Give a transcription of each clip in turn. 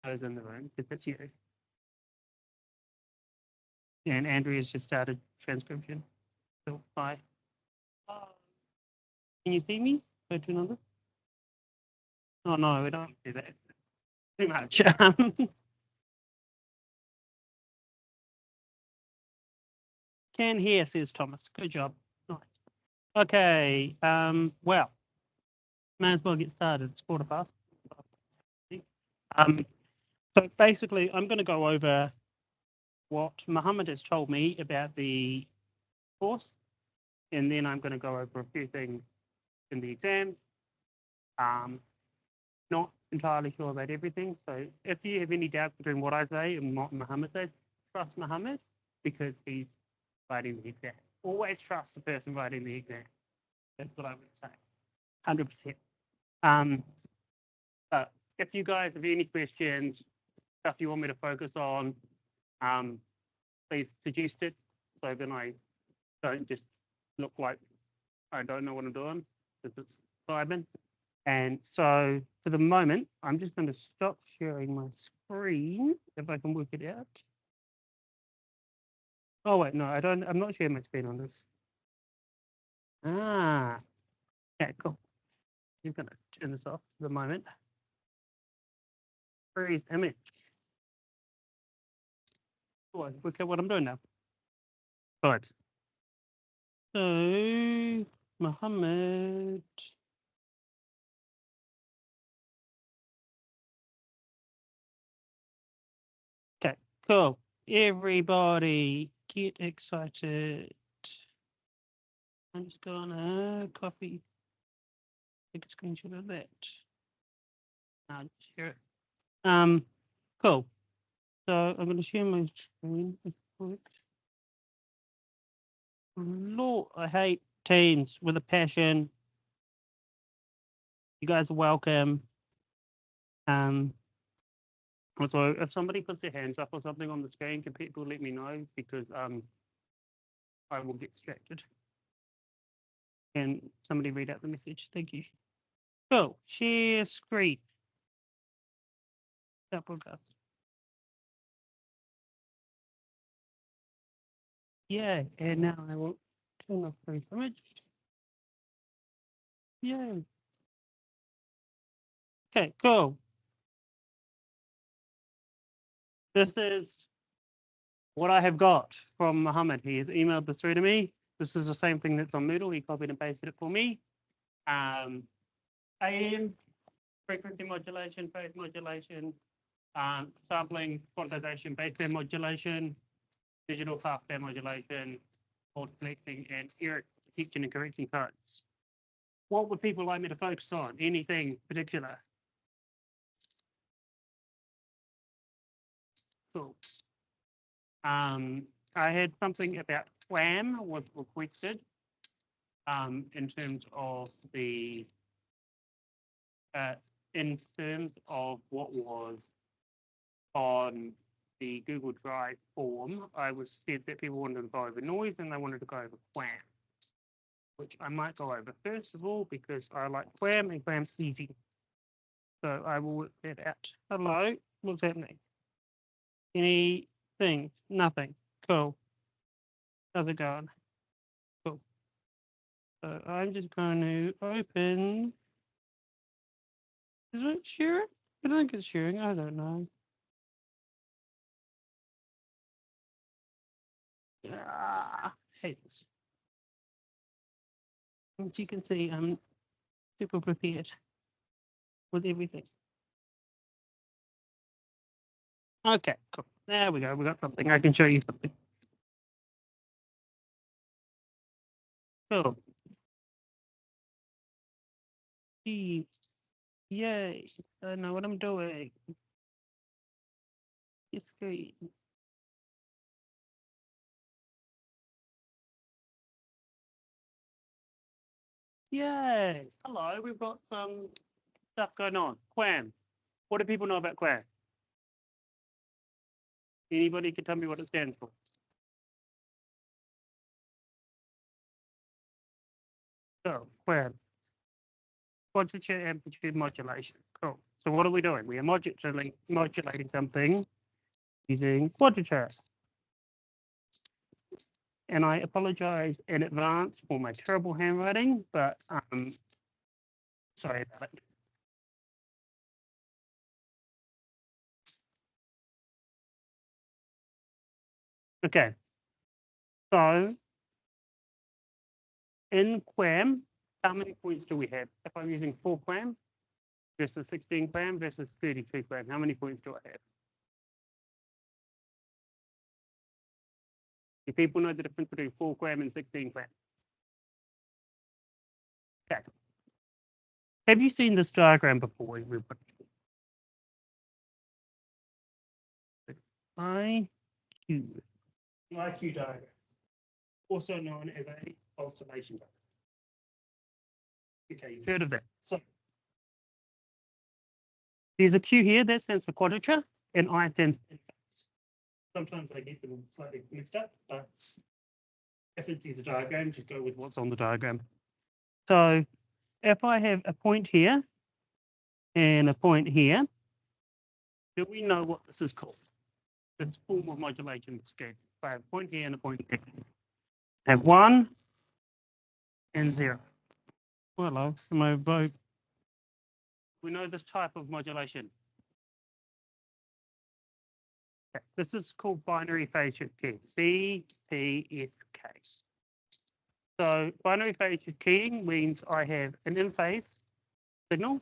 those in the room because that's you. And Andrea's just started transcription. So hi. Can you see me? Go to another. Oh no, we don't do that. Too much. Can hear, says Thomas. Good job. Nice. Okay. Well, may as well get started. It's 4:15. So basically, I'm going to go over what Mohammed has told me about the course, and then I'm going to go over a few things in the exams. Not entirely sure about everything. So if you have any doubts between what I say and what Mohammed says, trust Mohammed because he's writing the exam. Always trust the person writing the exam. That's what I would say. 100%. But if you guys have any questions, stuff you want me to focus on, please suggest it so then I don't just look like I don't know what I'm doing because it's vibing. And so for the moment, I'm just going to stop sharing my screen if I can work it out. Oh wait, no, I'm not sharing my screen on this. Ah, okay, cool. I'm going to turn this off for the moment. Freeze image. Oh, look at what I'm doing now. All right. So, Mohammed. Okay, cool. Everybody get excited. I'm just gonna copy, take a screenshot of that. I'll share it. Cool. So I'm going to share my screen. Lord, I hate teens with a passion. You guys are welcome. So if somebody puts their hands up or something on the screen, can people let me know because I will get distracted. Can somebody read out the message? Thank you. Cool. Share screen. Start broadcast. Yeah, and now I will turn off freeze image. Yay. Okay, cool. This is what I have got from Mohammed. He has emailed this through to me. This is the same thing that's on Moodle. He copied and pasted it for me. AM, frequency modulation, phase modulation, sampling, quantization, baseband modulation, digital passband modulation, multiplexing, and error detection and correction codes. What would people like me to focus on? Anything particular? Cool. I had something about QAM was requested in terms of the what was on the Google Drive form. I was said that people wanted to go over noise and they wanted to go over QAM, which I might go over first of all because I like QAM and QAM's easy. So I will work that out. Hello, what's happening? Anything? Nothing. Cool. How's it going? Cool. So I'm just going to open. Is it sharing? I think it's sharing. I don't know. Hate this. As you can see, I'm super prepared with everything. Okay, cool. There we go. We got something. I can show you something. Cool. Yay. I know what I'm doing. It's great. Yay. Hello, we've got some stuff going on. QAM. What do people know about QAM? Anybody can tell me what it stands for? So, QAM. Quantity amplitude modulation. Cool. So what are we doing? We are modulating something using quadrature. And I apologize in advance for my terrible handwriting, but sorry about it. Okay, so in QAM, how many points do we have? If I'm using 4 QAM versus 16 QAM versus 32 QAM, how many points do I have? Do people know the difference between 4 QAM and 16 QAM? Okay. Have you seen this diagram before? IQ. The IQ diagram, also known as a constellation diagram. Okay, you've heard of that. So there's a Q here that stands for quadrature, and I stands for index. Sometimes I get them slightly mixed up, but if it's a diagram, just go with what's on the diagram. So if I have a point here and a point here, do we know what this is called? This form of modulation scheme. I have a point here and a point here. I have 1 and 0. Hello, my vote. We know this type of modulation. Okay. This is called binary phase shift keying, BPSK. So binary phase shift keying means I have an in-phase signal.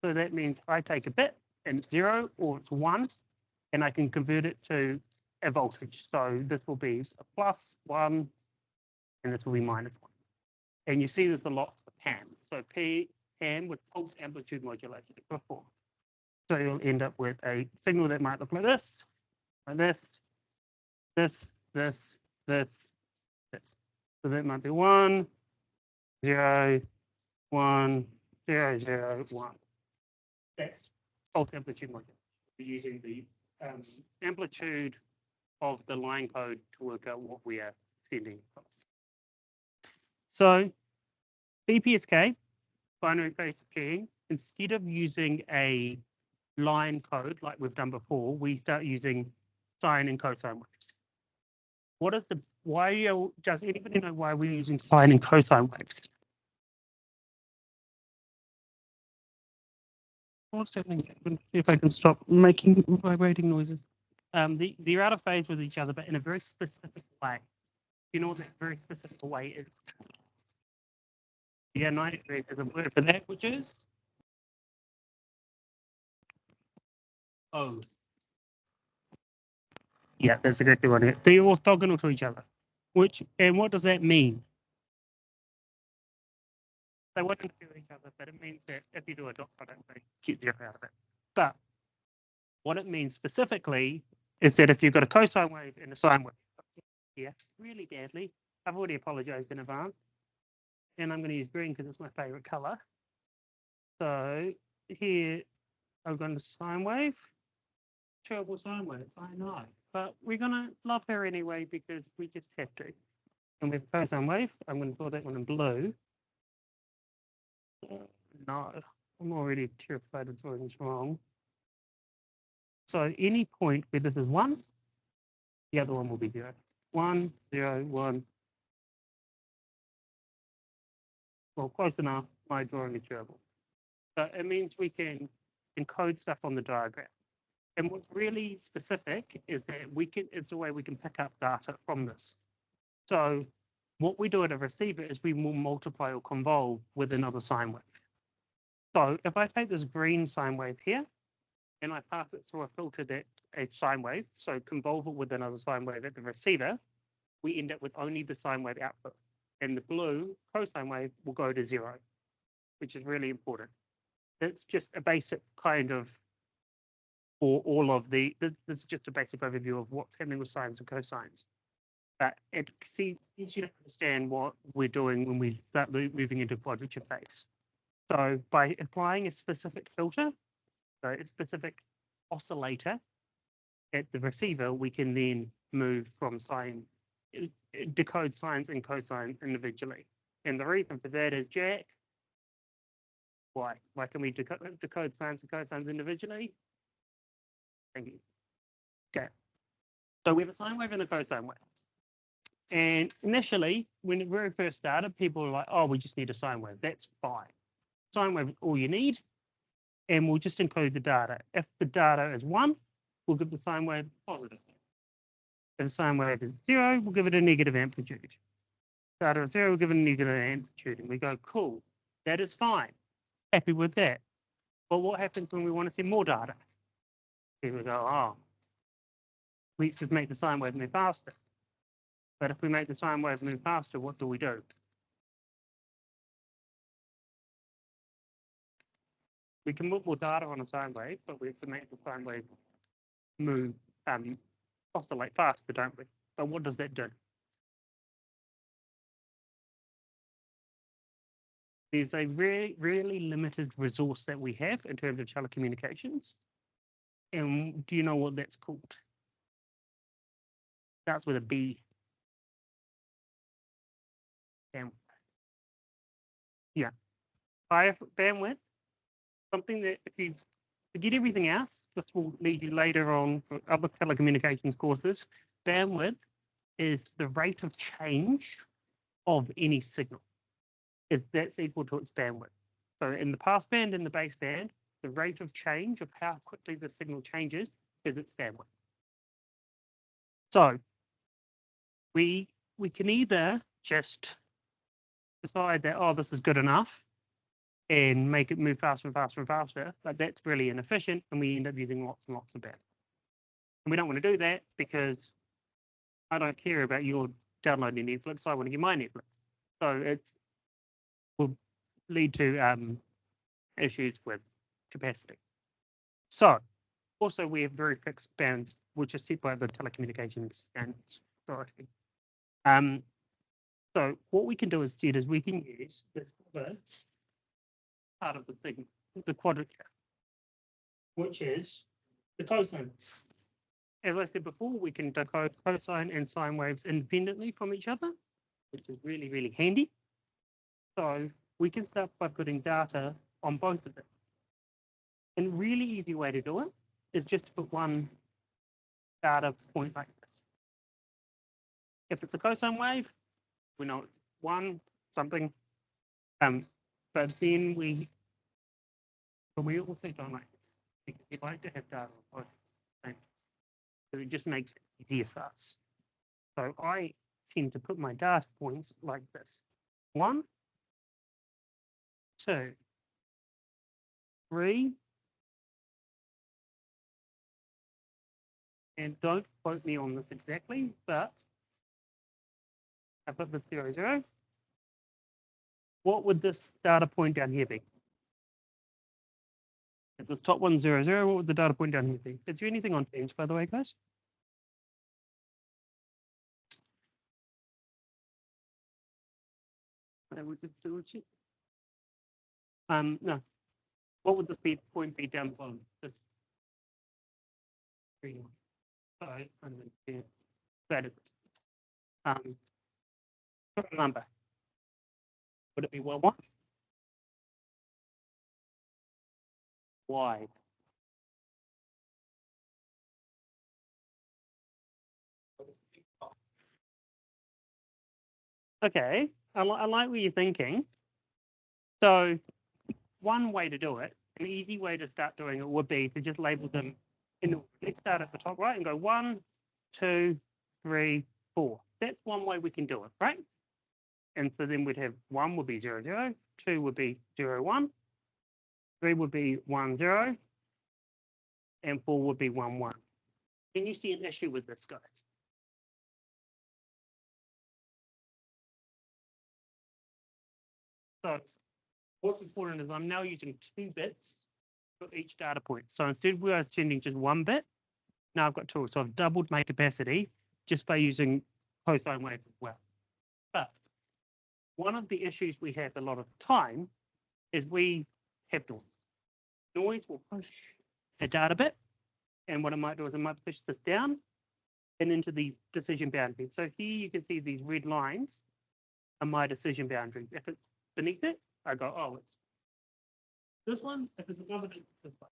So that means I take a bit and it's 0 or it's 1, and I can convert it to a voltage. So this will be a +1, and this will be -1. And you see this a lot for PAM. So PAM with pulse amplitude modulation before. So you'll end up with a signal that might look like this, this. So that might be 1, 0, 1, 0, 0, 1. That's pulse amplitude modulation. We're using the amplitude of the line code to work out what we are sending across. So BPSK, binary phase keying, instead of using a line code like we've done before, we start using sine and cosine waves. What is the does anybody know why we're using sine and cosine waves? What's happening? If I can stop making vibrating noises. They're out of phase with each other, but in a very specific way. You know what that very specific way is? Yeah, 90 degrees is a word for that, which is? Oh. Yeah, that's exactly what it is. They're orthogonal to each other. And what does that mean? They won't interfere with each other, but it means that if you do a dot product, they get 0 out of it. But what it means specifically is that if you've got a cosine wave and a sine wave, here really badly, I've already apologized in advance, and I'm going to use green because it's my favorite color. So here I've got a sine wave, terrible sine wave, I know, but we're going to love her anyway because we just have to. And with cosine wave, I'm going to draw that one in blue. No, I'm already terrified of doing this wrong. So any point where this is 1, the other one will be 0. 1, 0, 1. Well, close enough. My drawing is terrible. So it means we can encode stuff on the diagram. And what's really specific is that it's the way we can pick up data from this. So what we do at a receiver is we will multiply or convolve with another sine wave. So if I take this green sine wave here, and I pass it through a filter that a sine wave, so convolve it with another sine wave at the receiver, we end up with only the sine wave output. And the blue cosine wave will go to 0, which is really important. It's just a basic kind of, for all of this is just a basic overview of what's happening with sines and cosines. But it's easy to understand what we're doing when we start moving into quadrature phase. So by applying a specific filter, so a specific oscillator at the receiver, we can then move from decode sines and cosines individually. And the reason for that is, Jack, Why? Why can we decode sines and cosines individually? Thank you. Okay. So we have a sine wave and a cosine wave. And initially, when it very first started, people were like, oh, we just need a sine wave. That's fine. Sine wave is all you need. And we'll just include the data. If the data is 1, we'll give the sine wave positive. If the sine wave is 0, we'll give it a negative amplitude. Data is 0, we'll give it a negative amplitude. And we go, cool, that is fine. Happy with that. But what happens when we want to see more data? People go, oh, let's just make the sine wave move faster. But if we make the sine wave move faster, what do we do? We can put more data on a sine wave, but we have to make the sine wave move, oscillate faster, don't we? But what does that do? There's a really limited resource that we have in terms of telecommunications. And do you know what that's called? Starts with a B. Bandwidth. Yeah. Higher bandwidth, something that if you forget everything else, this will lead you later on for other telecommunications courses. Bandwidth is the rate of change of any signal. That's equal to its bandwidth. So in the passband and the baseband, the rate of change of how quickly the signal changes is its bandwidth. So we can either just decide that, oh, this is good enough and make it move faster and faster and faster, but that's really inefficient and we end up using lots and lots of bandwidth. And we don't want to do that because I don't care about your downloading Netflix, I want to get my Netflix. So it will lead to issues with capacity. So also we have very fixed bands, which are set by the Telecommunications Standards Authority. So what we can do instead is we can use this other part of the signal, the quadrature, which is the cosine. As I said before, we can decode cosine and sine waves independently from each other, which is really handy. So we can start by putting data on both of them. And a really easy way to do it is just to put one data point like this. If it's a cosine wave, we know it's 1 something. But then we also don't like it because we like to have data on both. So it just makes it easier for us. So I tend to put my data points like this. 1, 2, 3, and don't quote me on this exactly, but I put this 0, 0. What would this data point down here be? If this top one 0, 0, what would the data point down here be? Is there anything on Teams, by the way, guys? No. What would this point be down the bottom? This 3, 5, and then 10. That is put a number. Would it be 1, 1? Why? Okay, I like what you're thinking. So one way to do it, an easy way to start doing it would be to just label them let's start at the top right and go 1, 2, 3, 4. That's one way we can do it, right? And so then we'd have 1 would be 0, 0, 2 would be 0, 1, 3 would be 1, 0, and 4 would be 1, 1. Can you see an issue with this, guys? So what's important is I'm now using 2 bits for each data point. So instead we are sending just 1 bit, now I've got 2. So I've doubled my capacity just by using cosine waves as well. But one of the issues we have a lot of the time is we have noise. Noise will push a data bit, and what it might do is it might push this down and into the decision boundary. So here you can see these red lines are my decision boundaries. If it's beneath it, I go, oh, it's This one, if it's another bit this way.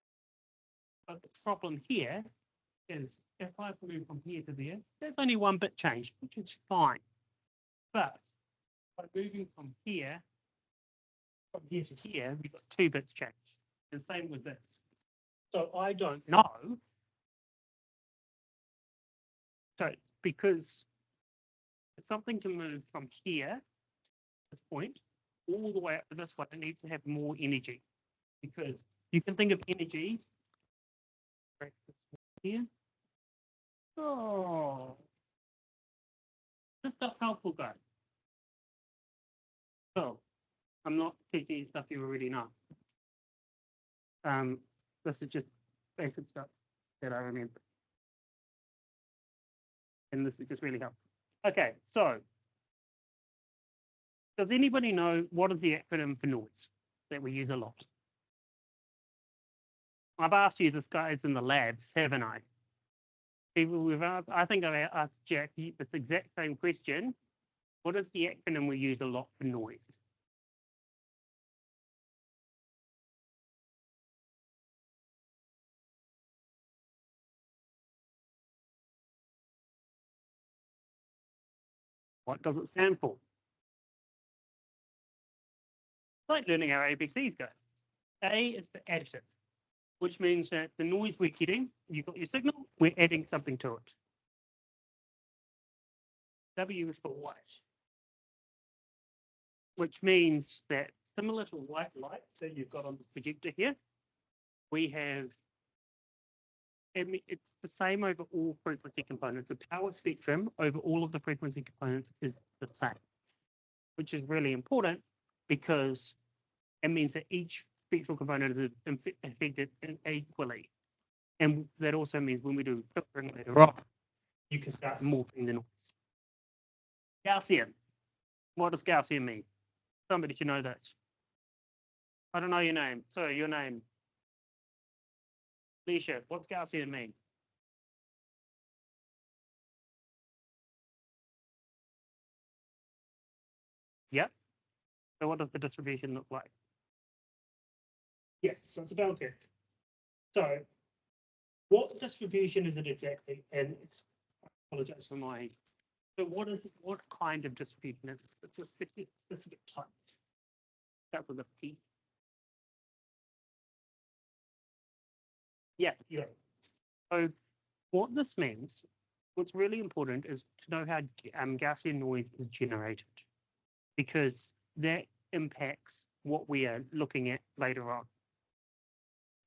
But the problem here is if I move from here to there, there's only one bit change, which is fine. But by moving from here to here, we've got 2 bits change. And same with this. So I don't know. So because something can move from here, this point, all the way up to this one, it needs to have more energy. Because you can think of energy here. Oh, this stuff helpful, guys. So I'm not teaching you stuff you already know. This is just basic stuff that I remember. And this is just really helpful. Okay, so does anybody know what is the acronym for noise that we use a lot? I've asked you this, guys, in the labs, haven't I? I think I've asked Jack this exact same question. What is the acronym we use a lot for noise? What does it stand for? It's like learning how ABCs go. A is for additive, which means that the noise we're getting, you've got your signal, we're adding something to it. W is for white, which means that similar to white light that you've got on the projector here, we have, it's the same over all frequency components. The power spectrum over all of the frequency components is the same, which is really important because it means that each spectral component is affected equally. And that also means when we do filtering later on, you can start morphing the noise. Gaussian. What does Gaussian mean? Somebody should know that. I don't know your name. Sorry, your name. Leisha, what's Gaussian mean? Yep. So what does the distribution look like? Yeah, so it's a bell curve. So what distribution is it exactly? And it's, I apologize for my, so what kind of distribution is it? It's a specific type. That's with a P. Yeah. So what this means, what's really important is to know how Gaussian noise is generated, because that impacts what we are looking at later on.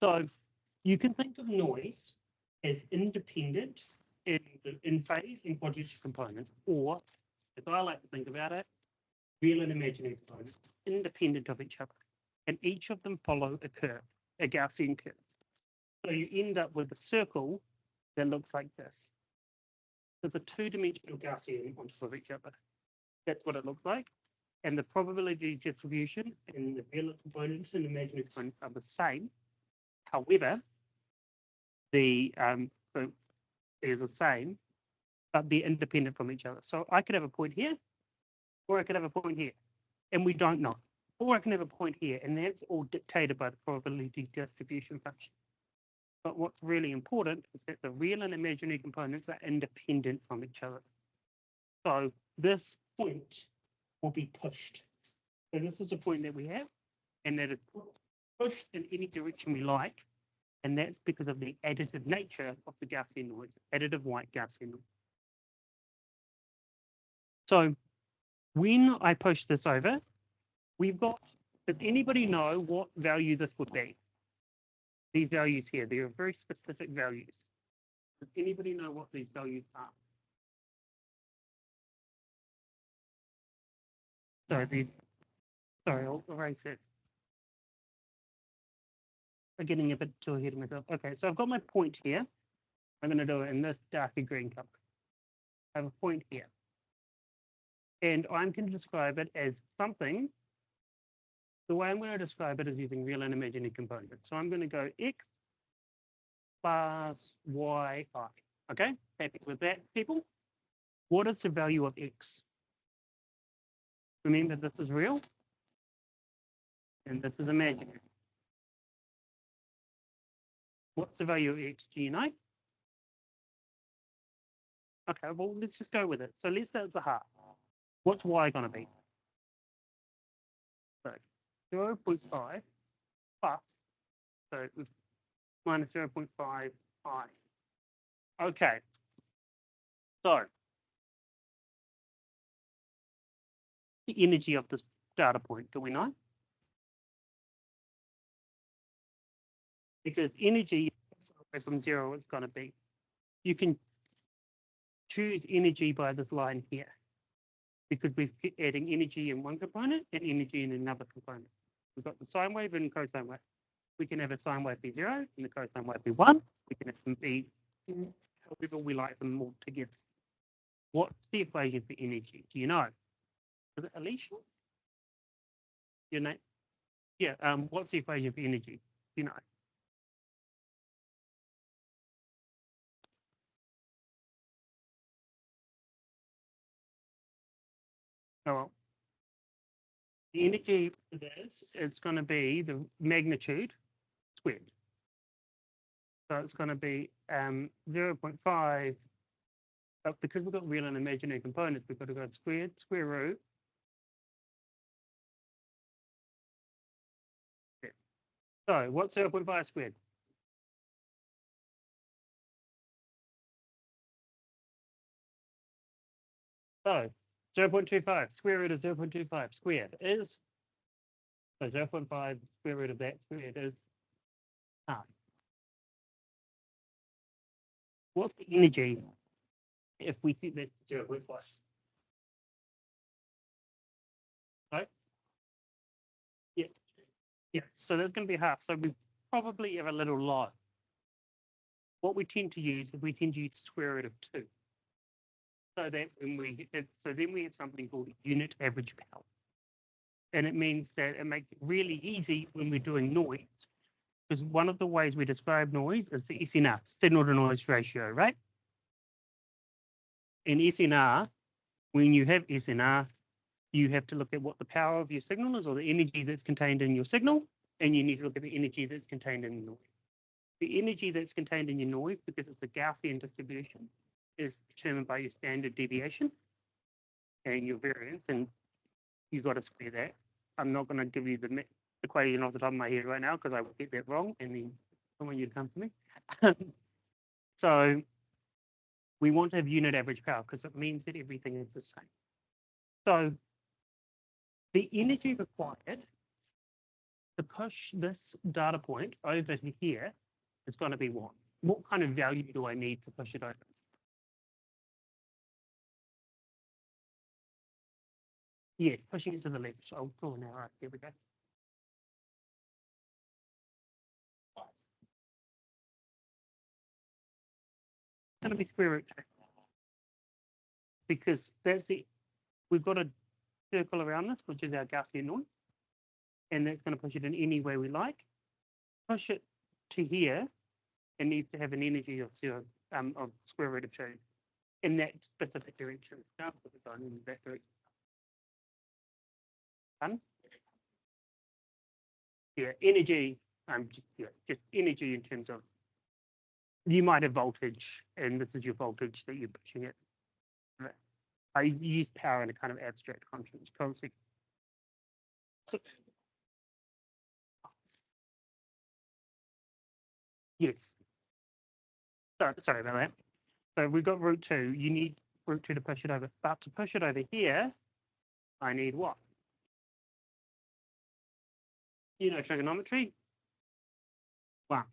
So you can think of noise as independent in phase and quadrature components, or as I like to think about it, real and imaginary components, independent of each other. And each of them follow a curve, a Gaussian curve. So you end up with a circle that looks like this. There's a 2-dimensional Gaussian on top of each other. That's what it looks like. And the probability distribution in the real components and imaginary components are the same. However, the so they're the same, but they're independent from each other. So I could have a point here, or I could have a point here, and we don't know. Or I can have a point here, and that's all dictated by the probability distribution function. But what's really important is that the real and imaginary components are independent from each other. So this point will be pushed. So this is a point that we have, and that is pushed in any direction we like, and that's because of the additive nature of the Gaussian noise, additive white Gaussian noise. So when I push this over, we've got, does anybody know what value this would be? These values here, they are very specific values. Does anybody know what these values are? Sorry, I'll erase it. I'm getting a bit too ahead of myself. Okay, so I've got my point here. I'm going to do it in this darker green color. I have a point here. And I'm going to describe it as something. The way I'm going to describe it is using real and imaginary components. So I'm going to go x plus yi. Okay, happy with that, people? What is the value of x? Remember, this is real, and this is imaginary. What's the value of X? Do you know? Okay, well, let's just go with it. So let's say it's a half. What's Y going to be? So 0.5 plus, so minus 0.5 I. Okay. So the energy of this data point, do we know? Because energy from 0 it's going to be. You can choose energy by this line here because we're adding energy in one component and energy in another component. We've got the sine wave and cosine wave. We can have a sine wave be 0 and the cosine wave be 1. We can have them be however we like them all together. What's the equation for energy? Do you know? Is it Alicia? Your name? Yeah. What's the equation for energy? Do you know? Oh, well. The energy for this is going to be the magnitude squared. So it's going to be 0.5. But because we've got real and imaginary components, we've got to go square root. So what's 0.5 squared? So 0.25, square root of 0.25 squared is, so 0.5 square root of that squared is half. What's the energy if we think that's 0.5? Right? Yeah. Yeah. So that's going to be half. So we probably have a little low. What we tend to use is we tend to use the square root of 2. So that when then we have something called unit average power. And it means that it makes it really easy when we're doing noise, because one of the ways we describe noise is the SNR, signal to noise ratio, right? In SNR, when you have SNR, you have to look at what the power of your signal is, or the energy that's contained in your signal, and you need to look at the energy that's contained in the noise. The energy that's contained in your noise, because it's a Gaussian distribution, is determined by your standard deviation and your variance, and you've got to square that. I'm not going to give you the equation off the top of my head right now because I will get that wrong and then someone you'd come to me. So we want to have unit average power because it means that everything is the same. So the energy required to push this data point over to here is going to be what? What kind of value do I need to push it over? Yes, pushing it to the left. So I'll draw an arrow. Here we go. It's going to be square root 2 because we've got a circle around this, which is our Gaussian noise, and that's going to push it in any way we like. Push it to here, it needs to have an energy of square root of 2 in that specific direction. Now put it on in that direction. Done? Yeah, energy. Just energy in terms of you might have voltage, and this is your voltage that you're pushing it. I use power in a kind of abstract concept. So, yes. Sorry about that. So we've got root 2. You need root 2 to push it over. But to push it over here, I need what? You know trigonometry? 1.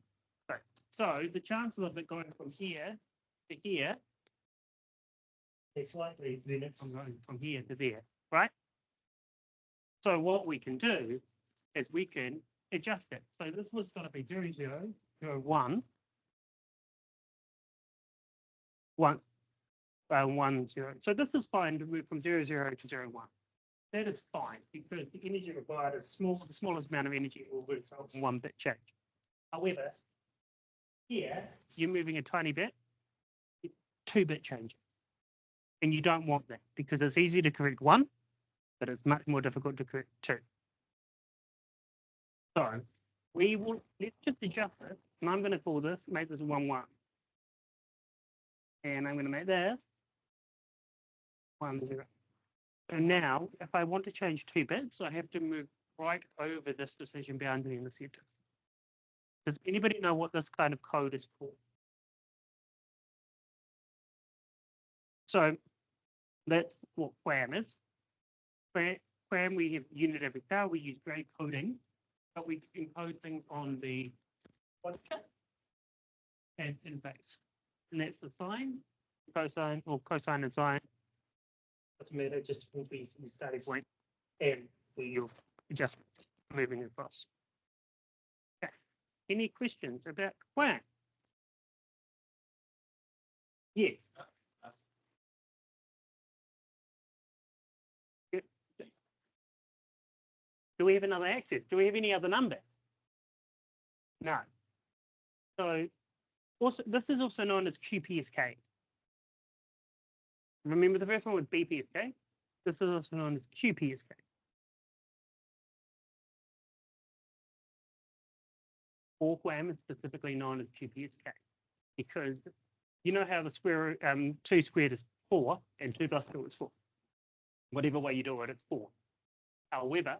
So the chances of it going from here to here is slightly than from going from here to there, right? So what we can do is we can adjust it. So this was going to be 0, 0, 0, 1, 1, 1, 0. So this is fine to move from 0, 0 to 0, 1. That is fine because the energy required is small. The smallest amount of energy will result in 1 bit change. However, here you're moving a tiny bit, 2-bit change. And you don't want that because it's easy to correct 1, but it's much more difficult to correct 2. So let's just adjust this And I'm going to call this, make this 1, 1. And I'm going to make this 1, 0. So now, if I want to change 2 bits, I have to move right over this decision boundary in the center. Does anybody know what this kind of code is called? So that's what QAM is. QAM, we have unit every power, we use grade coding, but we encode things on the quadrature and in base. And that's the sine, cosine, or cosine and sine. Doesn't matter, just will be the starting point and your adjustments moving across. Okay. Any questions about QAM? Yes. Do we have another axis? Do we have any other numbers? No. So also, this is also known as QPSK. Remember the first one was BPSK? This is also known as QPSK. Or QAM is specifically known as QPSK because you know how the square 2 squared is 4 and 2 plus 2 is 4. Whatever way you do it, it's 4. However,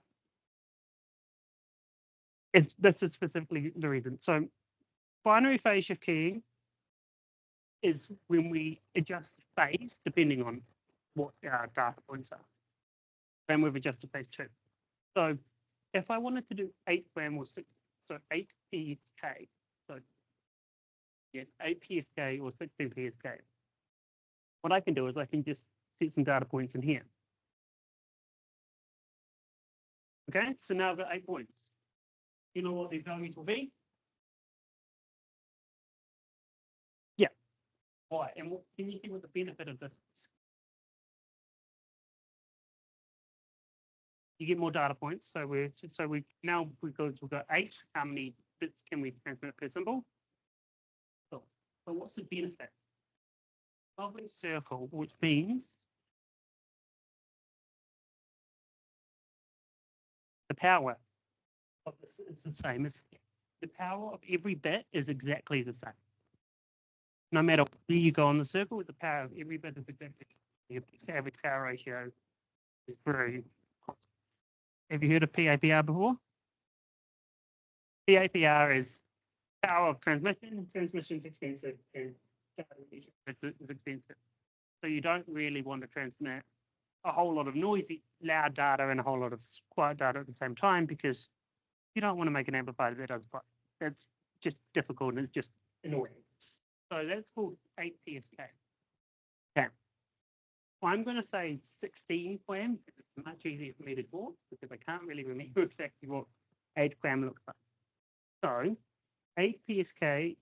this is specifically the reason. So binary phase shift keying is when we adjust phase depending on what our data points are. And we've adjusted phase 2. So if I wanted to do 8 QAM or 6, so 8 PSK, so yes, 8 PSK or 16 PSK, what I can do is I can just set some data points in here. Okay, so now I've got 8 points. You know what these values will be? Yeah. All right, and can you see what the benefit of this is? You get more data points. So we've got 8. How many bits can we transmit per symbol? So what's the benefit of a circle, which means the power of this is the same as the power of every bit is exactly the same. No matter where you go on the circle, the power of every bit is exactly the same. The average power ratio is very constant. Have you heard of PAPR before? PAPR is power of transmission. Transmission is expensive and data is expensive. So you don't really want to transmit a whole lot of noisy, loud data and a whole lot of quiet data at the same time because you don't want to make an amplifier that does play. That's just difficult and it's just annoying. So that's called 8 PSK. Okay. I'm going to say 16 QAM. It's much easier for me to talk because I can't really remember exactly what 8 QAM looks like. So 8 PSK,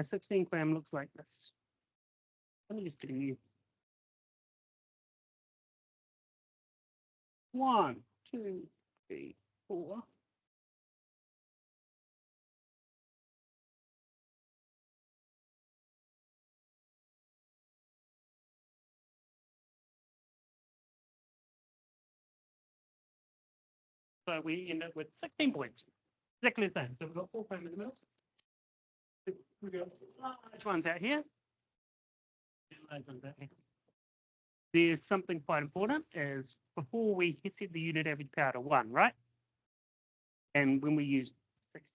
16 QAM looks like this. Let me just do you. 1, 2, 3, 4. So we end up with 16 points. Exactly the same. So we've got 4 QAM in the middle. We've got large ones out here. And large ones out here. There's something quite important is before we set the unit average power to 1, right? And when we use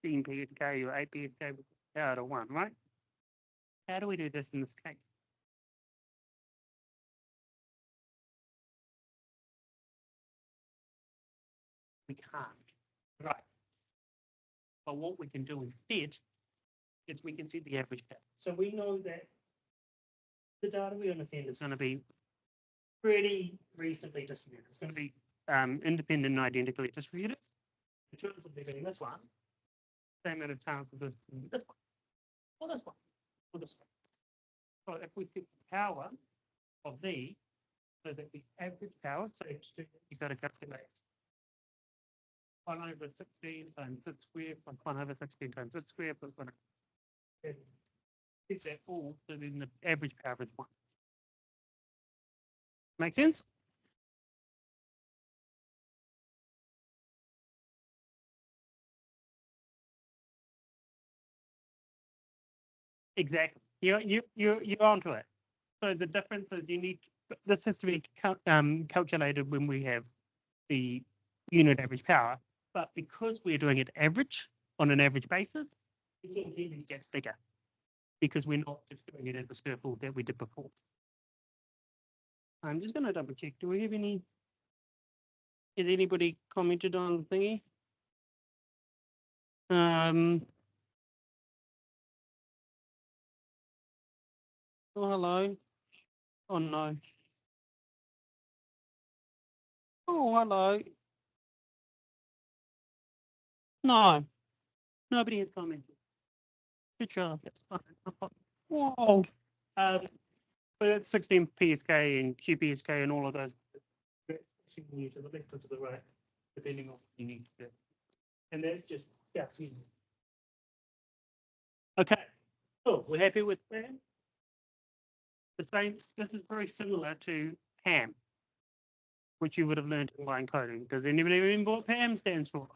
16 PSK or 8 PSK with power to 1, right? How do we do this in this case? We can't, right? But what we can do instead is we can set the average power. So we know that the data we understand is going to be pretty reasonably distributed. It's going to be independent and identically distributed. In terms of there being this one, same amount of chance of this one, or this one, or this one. So if we set the power of these, so that the average power, so you've got to calculate 1 over 16 times z squared plus 1 over 16 times z squared plus 1 over. Set that all, so then the average power is 1. Make sense? Exactly. You're onto it. So the difference is this has to be calculated when we have the unit average power, but because we're doing it average on an average basis, we can get these gaps bigger because we're not just doing it at the circle that we did before. I'm just going to double check. Do we have any? Has anybody commented on the thingy? Oh, hello. Oh, no. Oh, hello. No, nobody has commented. Good job. That's fine. Whoa. But it's 16 PSK and QPSK and all of those. That's pushing you to the left or to the right, depending on what you need to do. And that's just easy. Okay. Cool. We're happy with that. The same. This is very similar to PAM, which you would have learned in line coding. Does anybody remember what PAM stands for?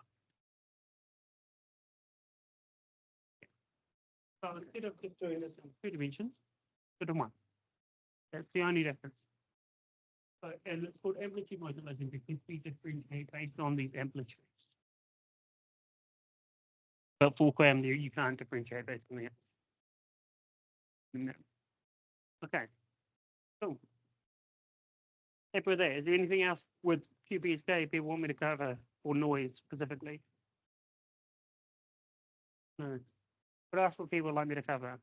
So instead of just doing this in 2 dimensions, put in 1. That's the only difference. So, and it's called amplitude modulation because we differentiate based on these amplitudes. But for QAM, you can't differentiate based on the amplitude. No. Okay. Cool. Happy with that. Is there anything else with QPSK people want me to cover, or noise specifically? No. What else would people like me to cover?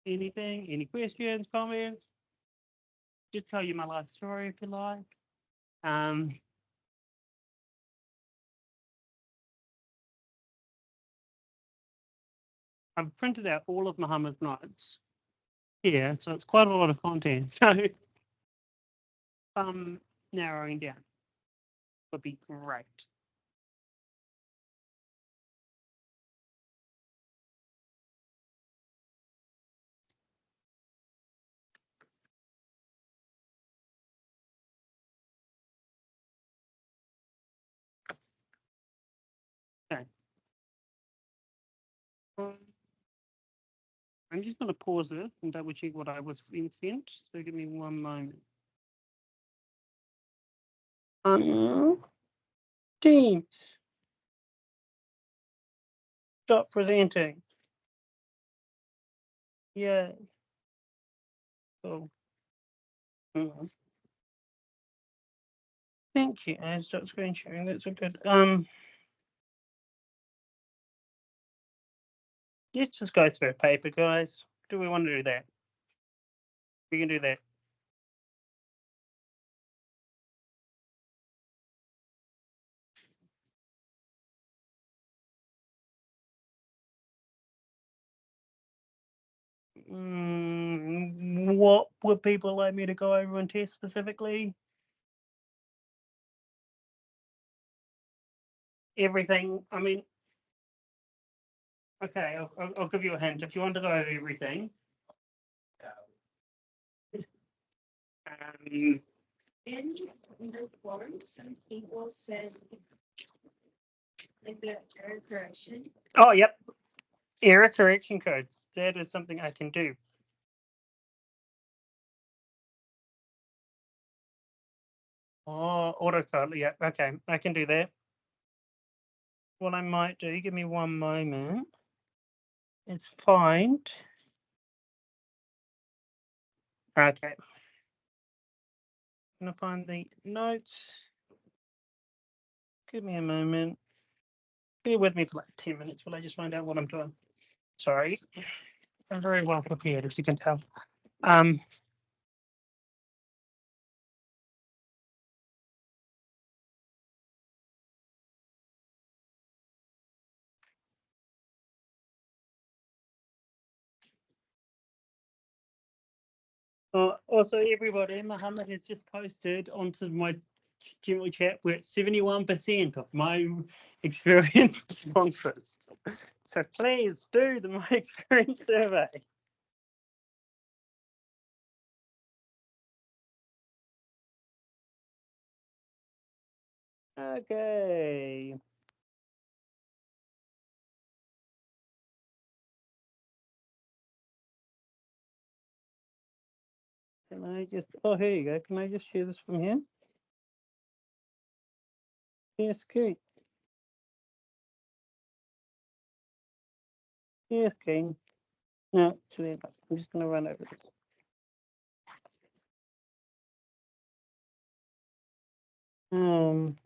Anything? Any questions, comments? Just tell you my life story if you like. I've printed out all of Muhammad's notes here, so it's quite a lot of content. So narrowing down would be great. Okay. I'm just going to pause this and double check what I was being sent. So give me one moment. Teams. Stop presenting. Yeah. So. Thank you. I stop screen sharing. That's a good. Let's just go through a paper, guys. Do we want to do that? We can do that. What would people like me to go over and test specifically? Everything. I mean, okay, I'll give you a hint. If you want to go over everything, In the forum, some people said, is there error correction? oh, yep. Error correction codes. That is something I can do. Oh, autocode. Yeah, okay. I can do that. What I might do, give me one moment, is find. Okay. I'm going to find the notes. Give me a moment. Bear with me for like 10 minutes while I just find out what I'm doing. Sorry. I'm very well prepared, as you can tell. Also, everybody, Muhammad has just posted onto my general chat. We're at 71% of my experience responses. So please do the my experience survey. Okay. Can I just, oh, here you go. Can I just share this from here? Yes, okay. Yes, okay. No, actually, I'm just going to run over this. I don't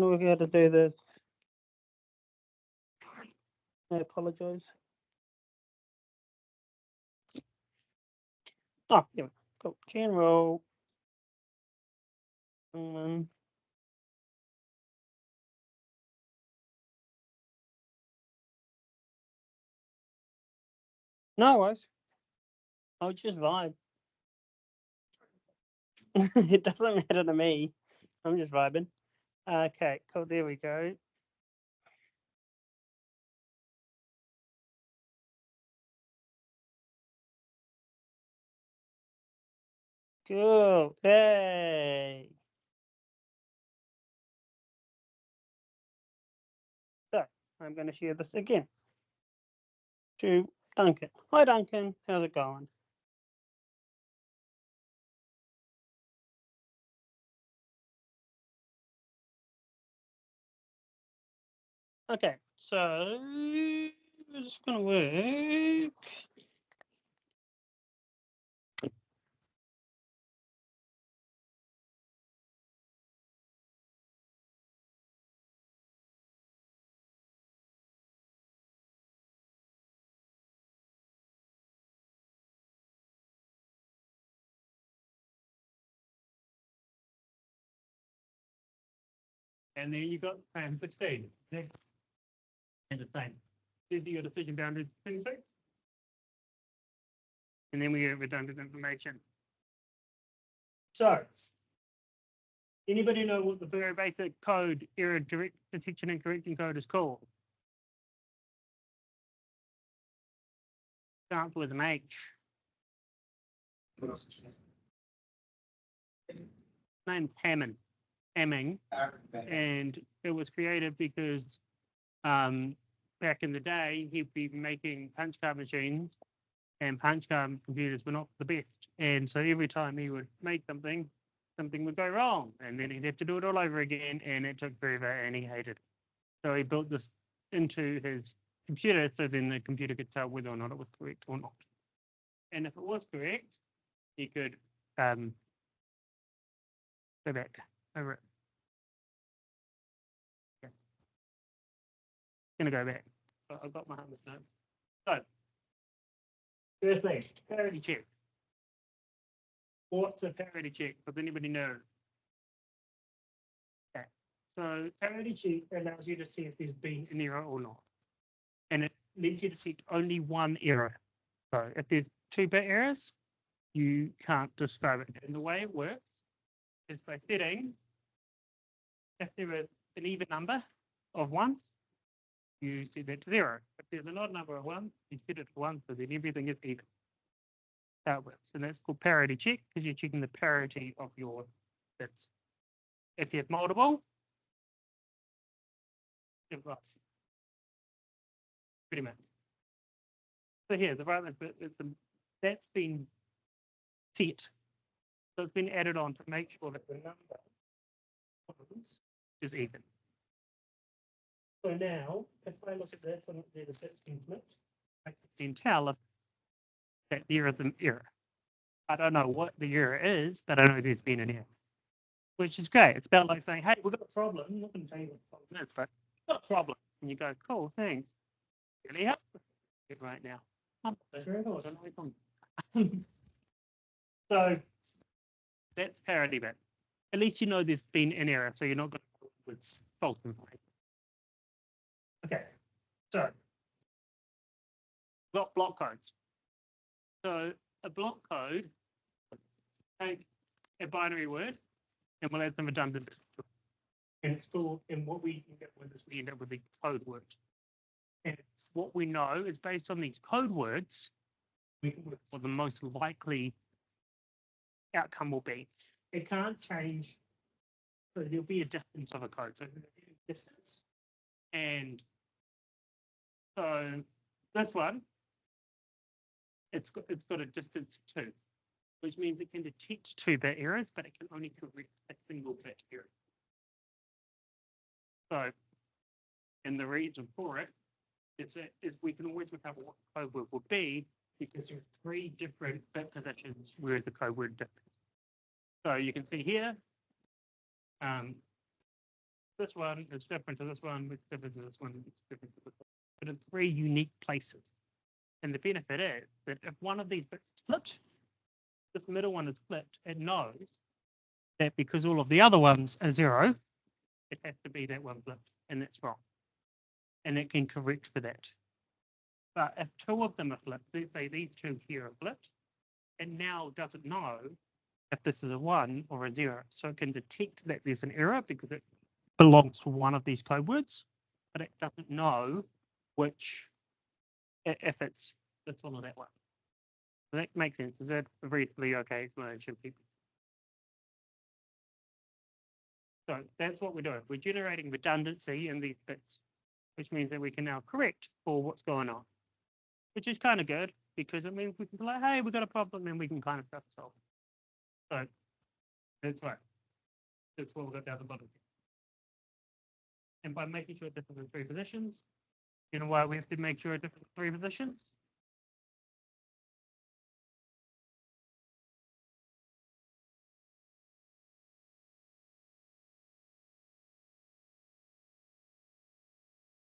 know how to do this. I apologize. Oh, yeah, cool. General. No worries. I'll just vibe. It doesn't matter to me. I'm just vibing. Okay, cool. There we go. Cool. Hey. So I'm going to share this again to Duncan. Hi, Duncan. How's it going? Okay, so it's going to work. And then you got 16. Next. And the same. Then you got decision boundaries. And then we get redundant information. So, anybody know what the very basic code, error direct detection and correction code is called? Starts with an H. Name's Hamming, and it was created because back in the day he'd be making punch card machines, and punch card computers were not the best, and so every time he would make something would go wrong, and then he'd have to do it all over again, and it took forever, and he hated it. So he built this into his computer, so then the computer could tell whether or not it was correct or not. And if it was correct, he could go back over it. Yeah. Gonna go back. I've got my helmet now. So, firstly, parity check. What's a parity check? Does anybody know? Okay. So, parity check allows you to see if there's been an error or not. And it lets you detect only one error. So, if there's 2-bit errors, you can't describe it. And the way it works is by setting, if there is an even number of ones, you set that to 0. If there's an odd number of ones, you set it to 1, so then everything is even. How it works. And that's called parity check, because you're checking the parity of your bits. If you have multiple, you've got pretty much. So here, the right bit, that's been set. So it's been added on to make sure that the number is even. So now, if I look at this and there's a bit split, I can tell that there is an error. I don't know what the error is, but I know there's been an error, which is great. It's about like saying, hey, we've got a problem. I'm not going to tell you what the problem is, but we've got a problem. And you go, cool, thanks. Really help it right now. So that's parity bit. At least you know there's been an error, so you're not going to go with false information. Okay, so got block codes. So a block code, take a binary word, and we'll add some redundant. And it's called, and what we end up with is we end up with the code word. And what we know is based on these code words, we can work what the most likely outcome will be. It can't change So there'll be a distance of a code. So distance. And so this one, it's got a distance 2, which means it can detect 2-bit errors, but it can only correct a single bit error. So, and the reason for it is we can always look up what the code word will be because there's 3 different bit positions where the code word differs. So you can see here, this one is different to this one, it's different to this one, it's different to this one. But in 3 unique places. And the benefit is that if one of these bits is flipped, this middle one is flipped, it knows that because all of the other ones are 0, it has to be that one flipped, and that's wrong. And it can correct for that. But if 2 of them are flipped, let's say these 2 here are flipped, it now doesn't know if this is a 1 or a 0. So it can detect that there's an error because it belongs to one of these code words, but it doesn't know which, if it's this one or that one. So that makes sense. Is that a reasonably okay explanation, people? So that's what we're doing. We're generating redundancy in these bits, which means that we can now correct for what's going on, which is kind of good because it means we can be like, hey, we've got a problem, and we can kind of self-solve. So that's right. That's what we've got down the bottom. And by making sure it's different in 3 positions, you know why we have to make sure it's different in 3 positions?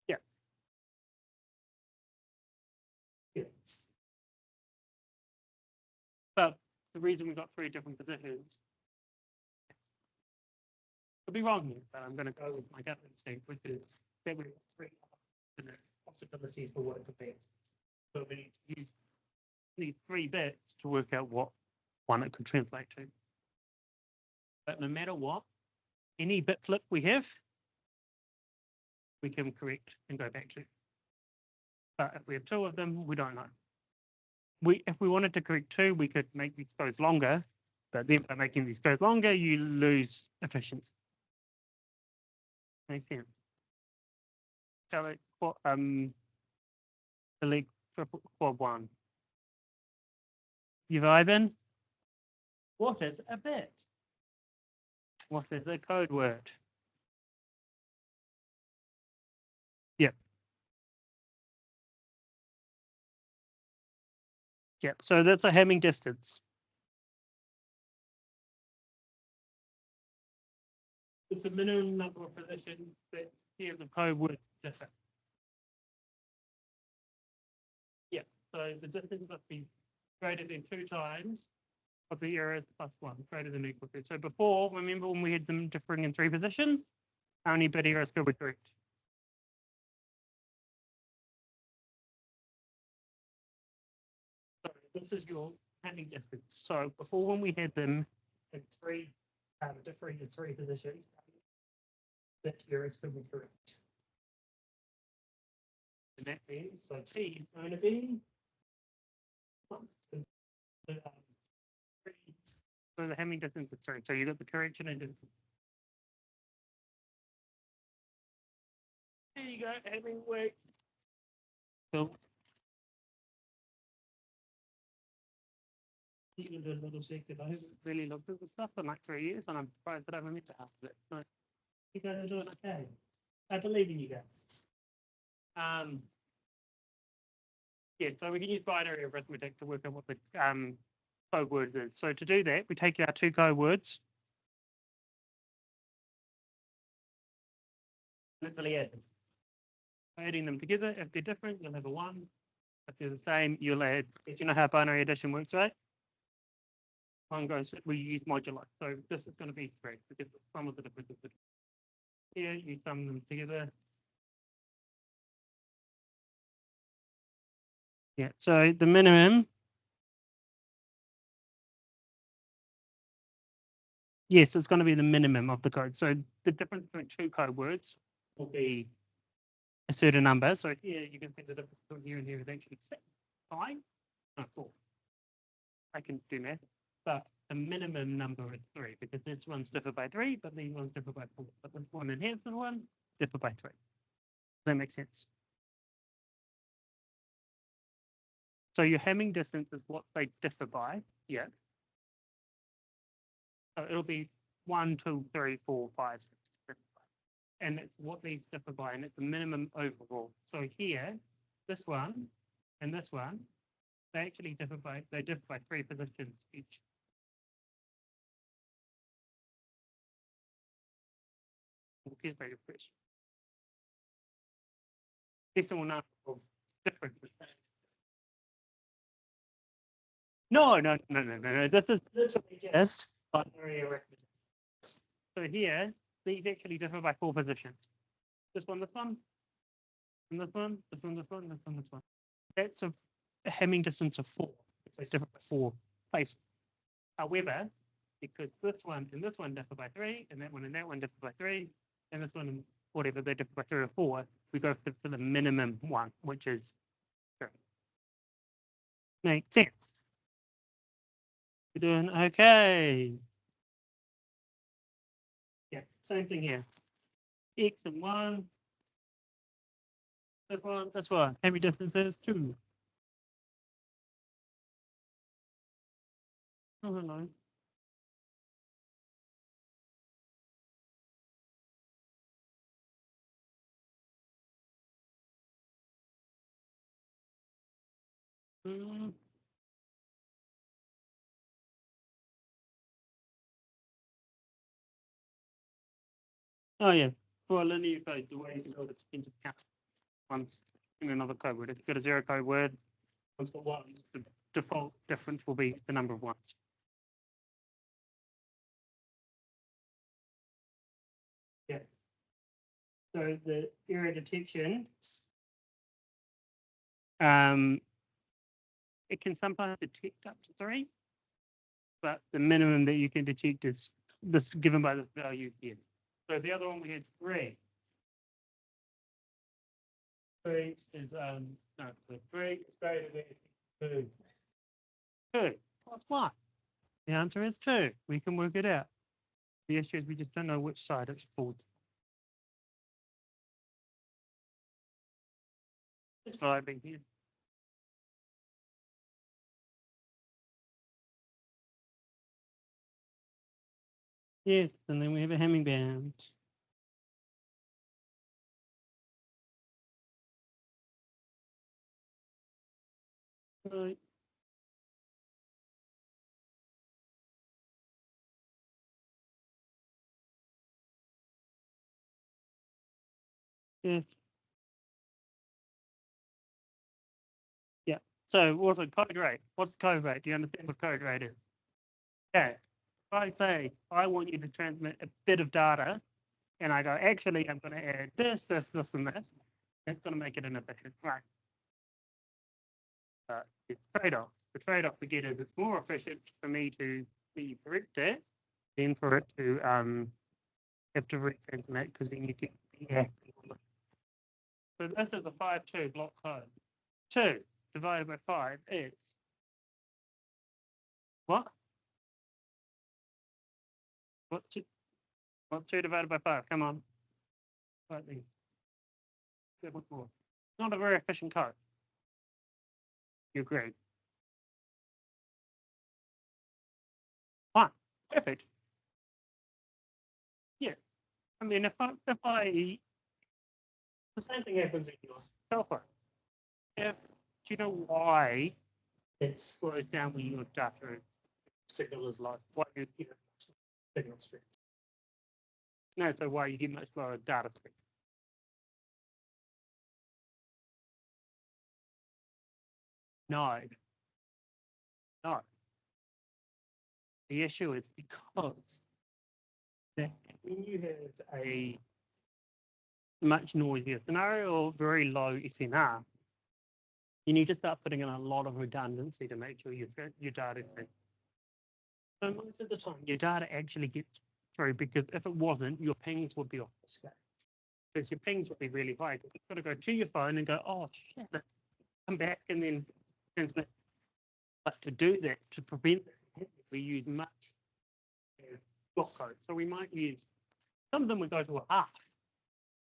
Yeah. Yeah. But the reason we've got 3 different positions, I'll be wrong here, but I'm going to go with my gut instinct, which is that we've got 3 possibilities for what it could be. So we need to use these 3 bits to work out what one it could translate to. But no matter what, any bit flip we have, we can correct and go back to. But if we have 2 of them, we don't know. If we wanted to correct 2, we could make these goes longer, but then by making these goes longer, you lose efficiency. Makes sense. Select delete quad 1. You vibing? What is a bit? What is a code word? Yep. Yep. So that's a Hamming distance. It's the minimum number of positions that here the code word differ. Yeah. So the distance must be greater than 2 times of the errors plus 1, greater than or equal to. So before, remember when we had them differing in 3 positions, how many bit errors could we correct? So this is your Hamming distance. So before, when we had them in 3 differing in 3 positions, that errors could be correct. And that means, so T is going to be so the Hamming distance is 3. So you got the correction and distance. There you go, Hamming weight. So you can do a little secret. I haven't really looked at the stuff in like 3 years, and I'm surprised that I haven't missed half of it. So you guys are doing okay. I believe in you guys. Yeah, so we can use binary arithmetic to work out what the code word is. So to do that, we take our 2 code words, literally add them. Adding them together, if they're different, you'll have a 1. If they're the same, you'll add. You know how binary addition works, right? One goes, we use modulo. So this is going to be 3 because the sum of the differences. Here, you sum them together. Yeah, so the minimum. Yes, it's going to be the minimum of the code. So the difference between 2 code words will be a certain number. So here you can see the difference between here and here is actually 6. Fine. No, 4. I can do math, but the minimum number is 3 because this one's differ by 3, but these ones differ by 4. But this one and here's the one differ by 3. Does that make sense? So your Hamming distance is what they differ by. Yeah. So it'll be 1, 2, 3, 4, 5, 6. And it's what these differ by, and it's a minimum overall. So here, this one and this one, they actually differ by 3 positions each. Here's my question. Decimal number of different. No. This is literally just binary arithmetic. So here, these actually differ by 4 positions. This one, and this one, this one, this one, this one, this one. That's a Hamming distance of 4. They differ by 4 places. However, because this one and this one differ by 3, and that one differ by 3, and this one and whatever, they differ by 3 or 4, we go for the minimum one, which is 3. Makes sense. We're doing okay. Yeah, same thing here. X and 1. This one. Hamming distance is 2. Oh, hello. Oh yeah, for a linear code, the way you build it into count once in another code word. If you've got a 0 code word, one's got 1, the default difference will be the number of ones. Yeah. So the error detection, it can sometimes detect up to 3, but the minimum that you can detect is this given by this value here. So the other one we had 3. 3 is no, 3 is greater than 2. 2 plus 1. The answer is 2. We can work it out. The issue is we just don't know which side it's for. It's vibing here. Yes, and then we have a Hamming band. Right. Yes. Yeah. So what's a code rate? What's the code rate? Do you understand what code rate is? Yeah. If I say I want you to transmit a bit of data, and I go, actually, I'm going to add this, this, this, and this, that's going to make it inefficient. Right. It's trade-off. The trade-off we get is it's more efficient for me to be correct it than for it to have to retransmit because then you get the accurate. So this is a 5-2 block code. 2 divided by 5 is what? What's 2 divided by 5? Come on. Slightly. Not a very efficient code. You agree? 1. Perfect. Yeah. I mean, if I the same thing happens in your cell phone. Do you know why it slows down when your data signal is low? Why you get signal strength? No, so why you get much lower data speed? No. The issue is because that when you have a much noisier scenario or very low SNR, you need to start putting in a lot of redundancy to make sure your data is. So most of the time, your data actually gets through because if it wasn't, your pings would be off the scale. Because your pings would be really high. You've got to go to your phone and go, oh shit, come back and then transmit. But to do that, to prevent that we use much block code. So we might use, some of them we go to a half,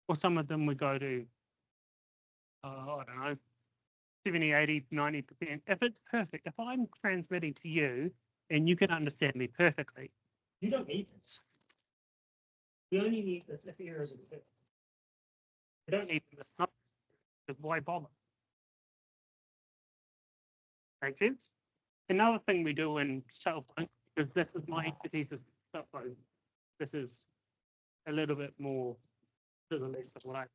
or some of them we go to, I don't know, 70, 80, 90%. If it's perfect, if I'm transmitting to you and you can understand me perfectly, you don't need this. You only need this if errors occur. You don't need this. Not, why bother? Make sense? Another thing we do in cell phone, because this is my expertise with cell phone, this is a little bit more to the left of what I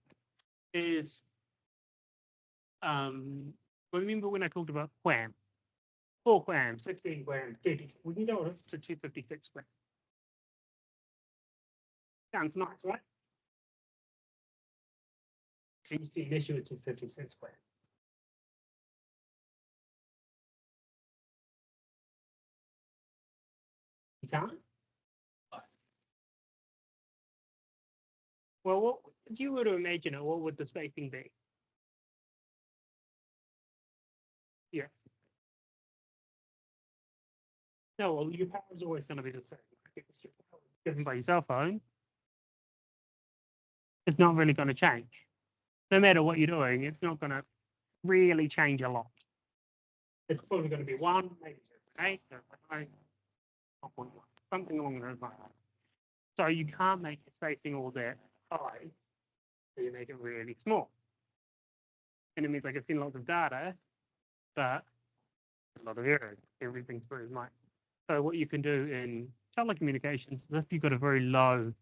is. Remember when I talked about QAM? 4 QAM, 16 QAM, 30. We can go to 256 QAM. Sounds nice, right? Can you see an issue at 256 QAM? You can't? Well, what if you were to imagine it, what would the spacing be? Yeah. No, well, your power is always going to be the same. Because your power is given by your cell phone. It's not really going to change. No matter what you're doing, it's not going to really change a lot. It's probably going to be 1, maybe 0.8, 0.9, 1.1, something along those lines. So you can't make your spacing all that high, so you make it really small. And it means I can send lots of data, but a lot of errors. Everything's very much. So what you can do in telecommunications is if you've got a very low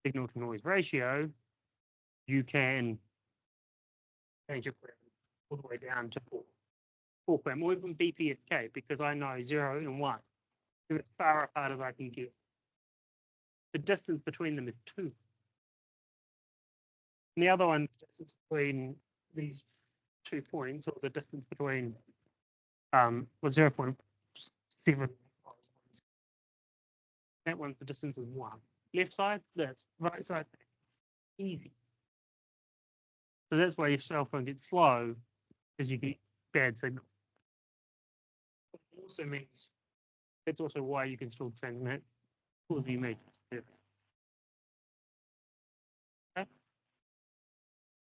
signal to noise ratio, you can change it all the way down to 4 QAM, or even BPSK, because I know 0 and 1. So it's far apart as I can get. The distance between them is 2. And the other one, the distance between these 2 points, or the distance between was 0.7. That one's the distance is 1. Left side, this. Right side, easy. So that's why your cell phone gets slow, because you get bad signal. It also means that's also why you can still transmit all the images. Okay.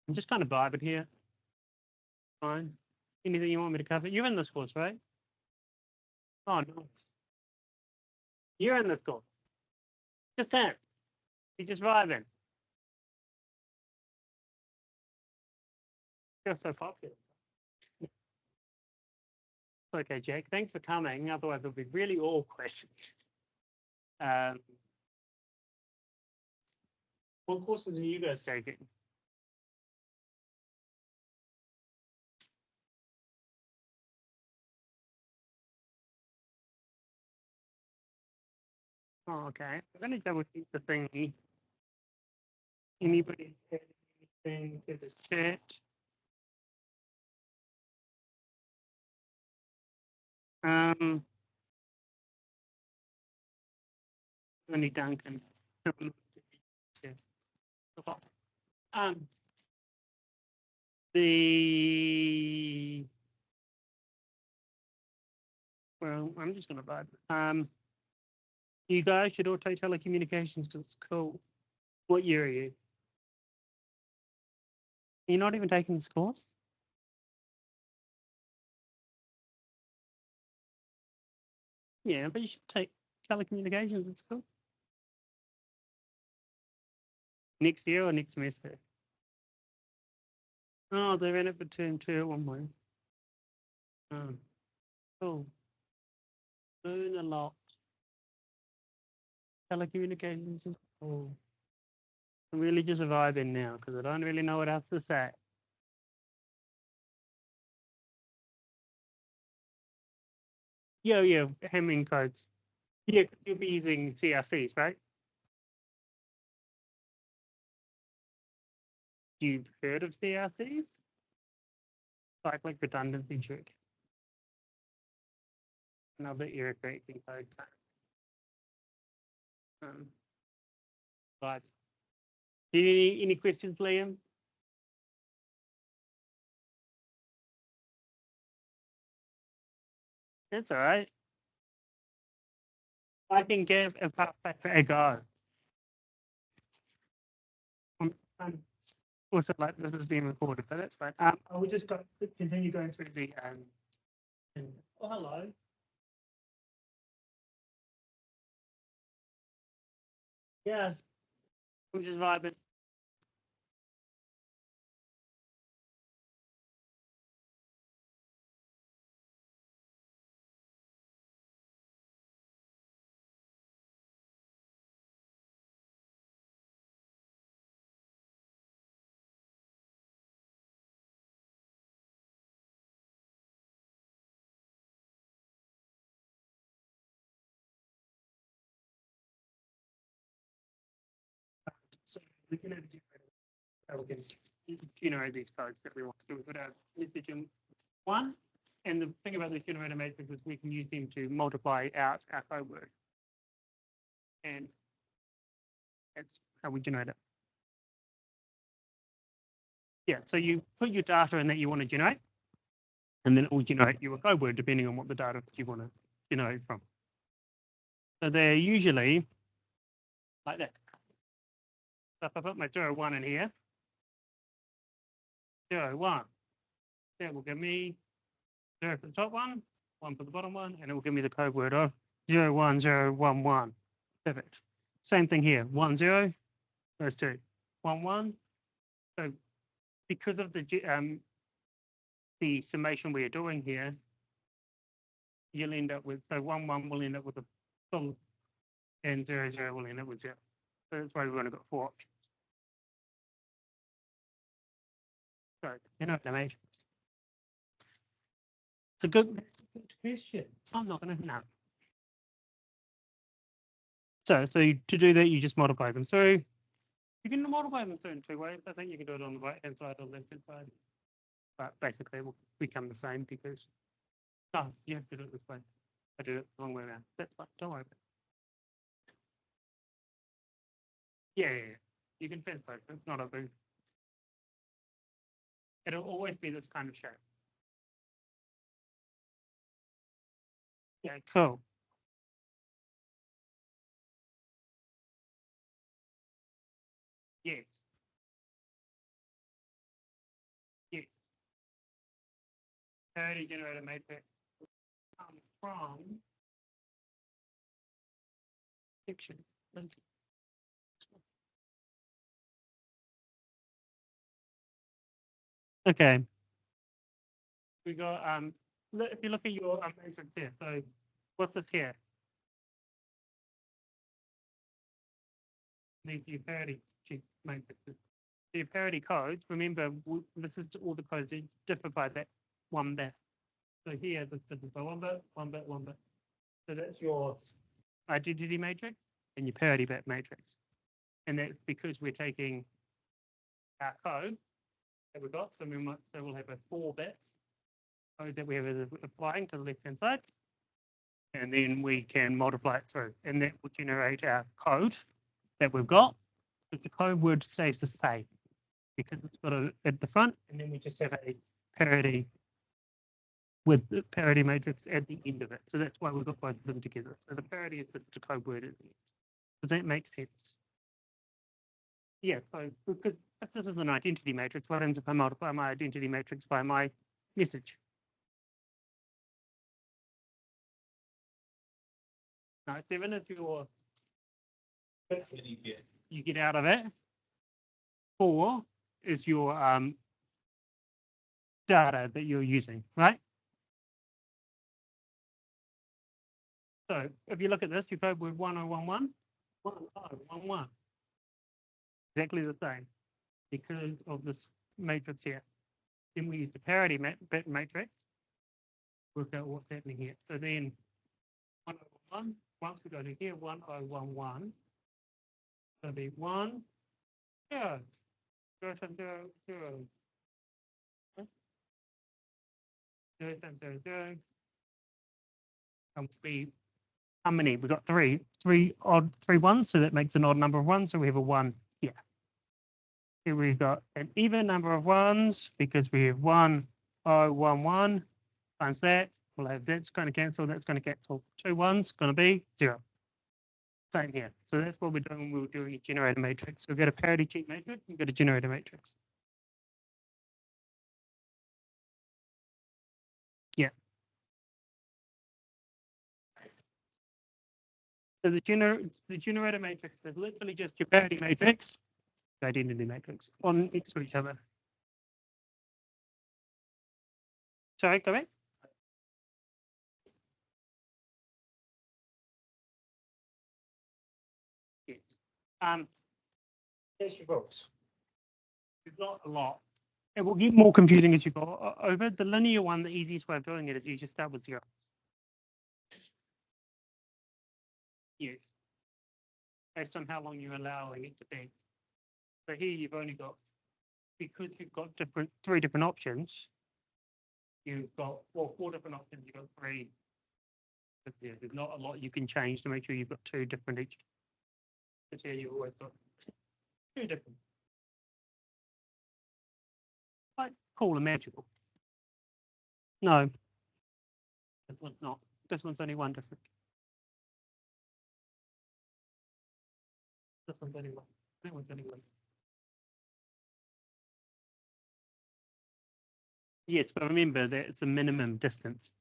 I'm just kind of vibing here. Fine. Anything you want me to cover? You're in this course, right? Oh, nice. You're in this course. Just him. He's just vibing. You're so popular. Okay, Jack. Thanks for coming. Otherwise, it'll be really awkward. What courses are you guys taking? Oh, okay. I'm going to double check the thing. Anybody have anything to the chat? Only Duncan. Well, I'm just going to vibe. You guys should all take telecommunications because it's cool. What year are you? You're not even taking this course? Yeah, but you should take telecommunications. It's cool. Next year or next semester? Oh, they ran it for term 2 at one point. Oh, cool. Learn a lot. Telecommunications is cool. I'm really just vibing now because I don't really know what else to say. Yeah, Hamming codes. Yeah, you'll be using CRCs, right? You've heard of CRCs? Cyclic redundancy check. Another error correcting code. But any questions, Liam? That's all right. I can give a past paper a go. Also, like this is being recorded, but that's fine. I will just continue going through the oh, hello. Yeah, I'm just vibing. So we can generate these codes that we want to do. We could have message in one, and the thing about the generator matrix is we can use them to multiply out our code word, and that's how we generate it. Yeah, so you put your data in that you want to generate, and then it will generate you a code word depending on what the data you want to generate from. So they're usually like that. So if I put my 0, 1 in here, 0, 1, that will give me 0 for the top one, 1 for the bottom one, and it will give me the code word of 0, 1, 0, 1, 1. Perfect. Same thing here, 1, 0, those two, 1, 1. So because of the summation we are doing here, you'll end up with, so 1, 1 will end up with a full, and 0, 0 will end up with 0. So that's why we've only got 4 options. So, the matrix. It's a good question. I'm not going to know. So to do that, you just multiply them through. You can multiply them through in two ways. I think you can do it on the right-hand side or left-hand side. But basically, it will become the same because, no, you have to do it this way. I did it the wrong way around. That's fine. Don't worry about it. Yeah. You can transpose it. It's not a big. It'll always be this kind of shape. Yeah, cool. Yes. Yes. Parity generator matrix comes from fiction. Okay. We got if you look at your matrix here, so what's this here? These are your parity matrices. The parity codes, remember, this is all the codes that differ by that one bit. So here, this is by 1 bit, 1 bit, 1 bit. So that's your identity matrix and your parity bit matrix. And that's because we're taking our code that we've got. So we'll have a 4-bit code that we have applying to the left-hand side. And then we can multiply it through. And that will generate our code that we've got. But the code word stays the same because it's got it at the front. And then we just have a parity with the parity matrix at the end of it. So that's why we've got both of them together. So the parity is the code word at the end. Does that make sense? Yeah, so because if this is an identity matrix, what happens if I multiply my identity matrix by my message? No, 7 is your you get out of it. 4 is your data that you're using, right? So if you look at this, you code with 1011, 1011. Exactly the same because of this matrix here. Then we use the parity bit matrix, work out what's happening here. So then 1011, once we go to here, 1011, it'll be 1, 0, 0, 0, 0, 0, 0, 0. Be how many? We've got three odd 3 ones, so that makes an odd number of ones. So we have a 1 here. Here we've got an even number of ones because we have 1011 times that. We'll have that's going to cancel, that's going to cancel. 2 1's going to be 0. Same here. So that's what we're doing when we were doing a generator matrix. So we've got a parity check matrix, we've got a generator matrix. Yeah. So the generator matrix is literally just your parity matrix, identity matrix, on next to each other. Sorry, go back. Yes. There's your books. There's not a lot. It will get more confusing as you go over. The linear one, the easiest way of doing it is you just start with 0. Yes. Based on how long you're allowing it to be. So here you've only got, because you've got 3 different options, you've got, well, 4 different options, you've got 3. But yeah, there's not a lot you can change to make sure you've got 2 different each. But here you've always got 2 different. Quite cool and magical. No. This one's not. This one's only 1 different. This one's only 1. That one's only 1. Yes, but remember that it's a minimum distance.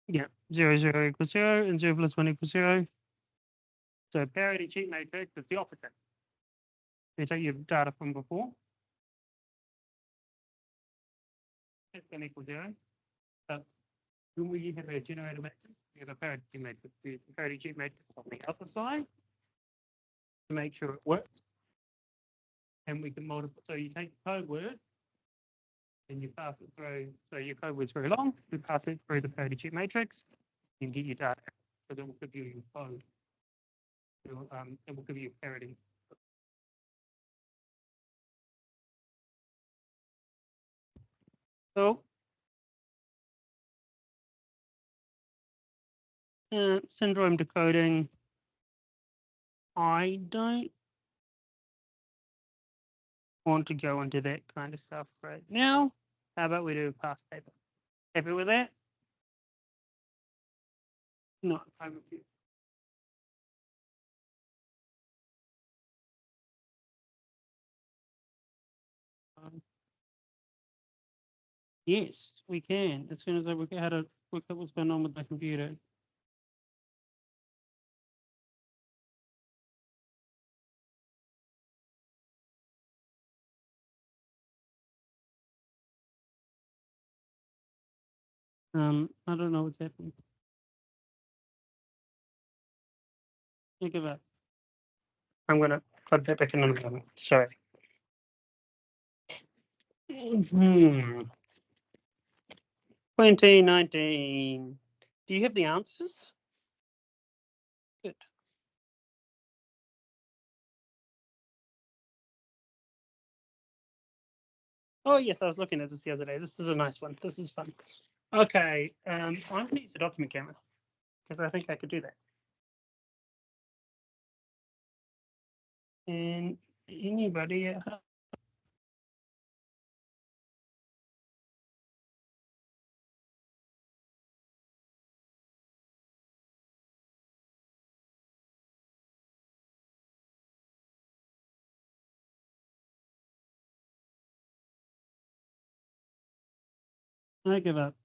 Yeah, 0, 0 equals 0, and 0 plus 1 equals 0. So parity cheat matrix is the opposite. You take your data from before. It's going to equal 0. But when we have a generator matrix, we have a parity matrix. We use the parity cheat matrix on the other side to make sure it works. And we can multiply. So you take the code word and you pass it through. So your code word's very long. You pass it through the parity cheat matrix. You get your data. So that will give you your code. It will give you parity. So syndrome decoding. I don't want to go into that kind of stuff right now. How about we do a past paper? Happy with that? No, I'm with you. Yes, we can. As soon as I work out how to work out what's going on with my computer. I don't know what's happening. I give up. I'm gonna plug that back in a moment. Sorry. 2019. Do you have the answers? Good. Oh yes, I was looking at this the other day. This is a nice one. This is fun. Okay, I'm going to use the document camera because I think I could do that. And anybody I give up.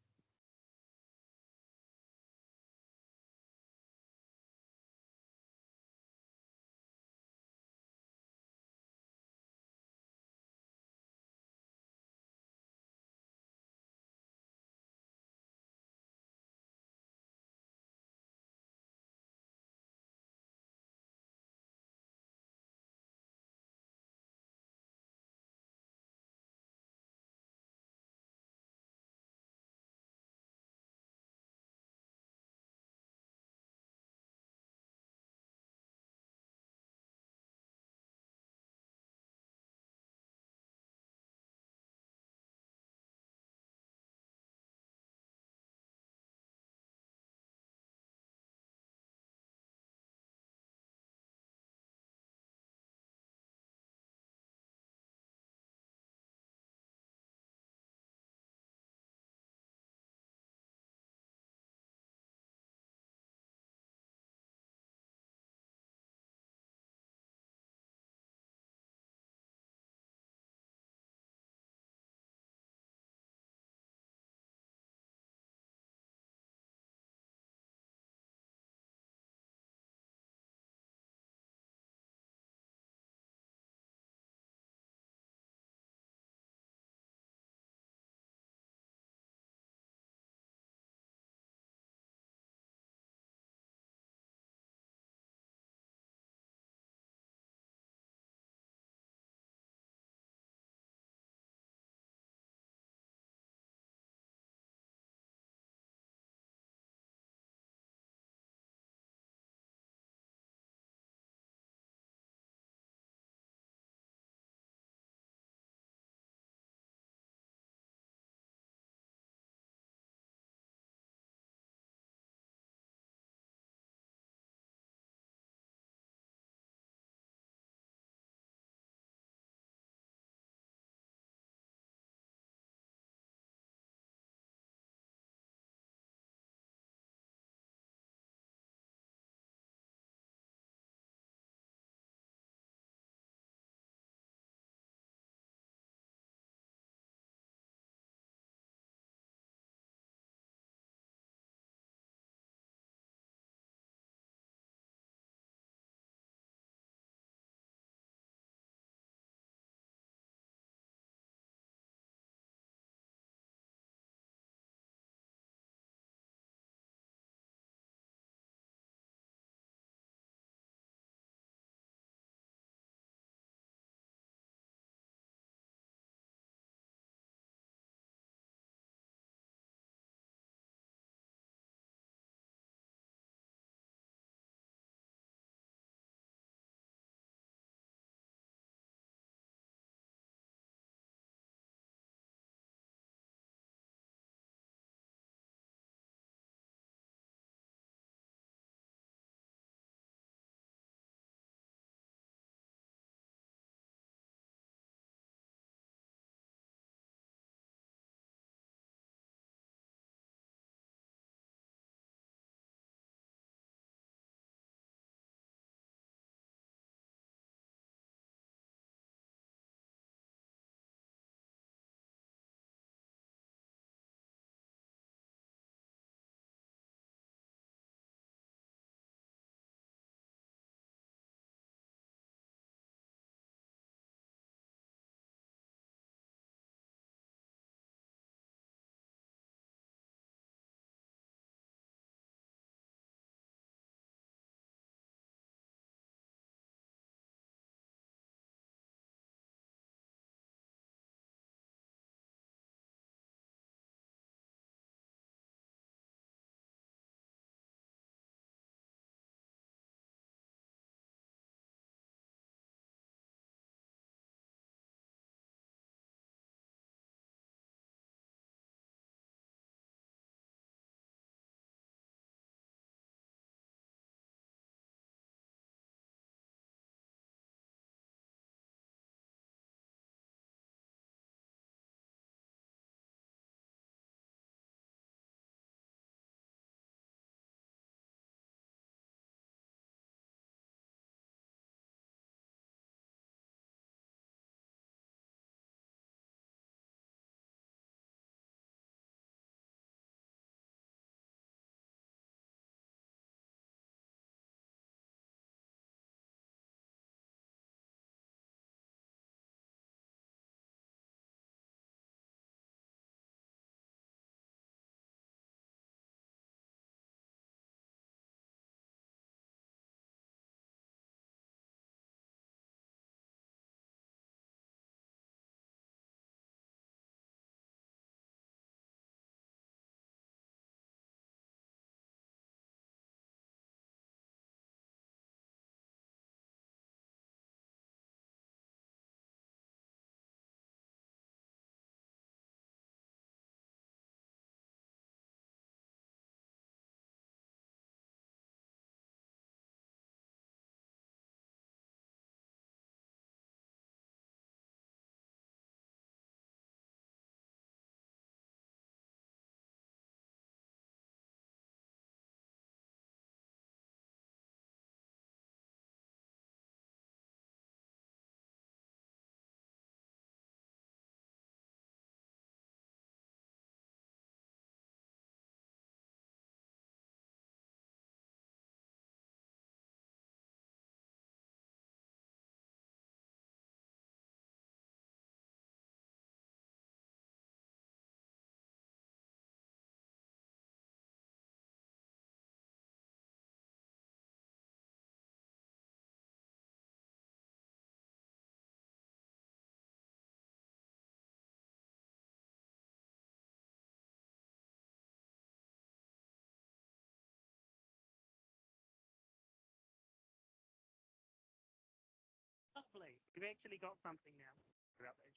You've actually got something now. About that.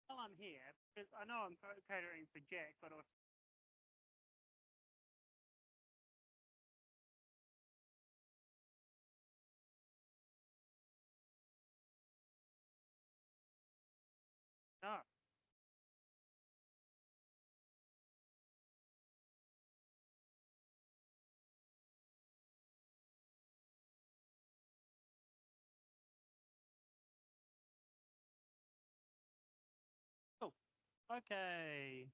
While I'm here, because I know I'm catering for Jack, but also no. Oh, okay.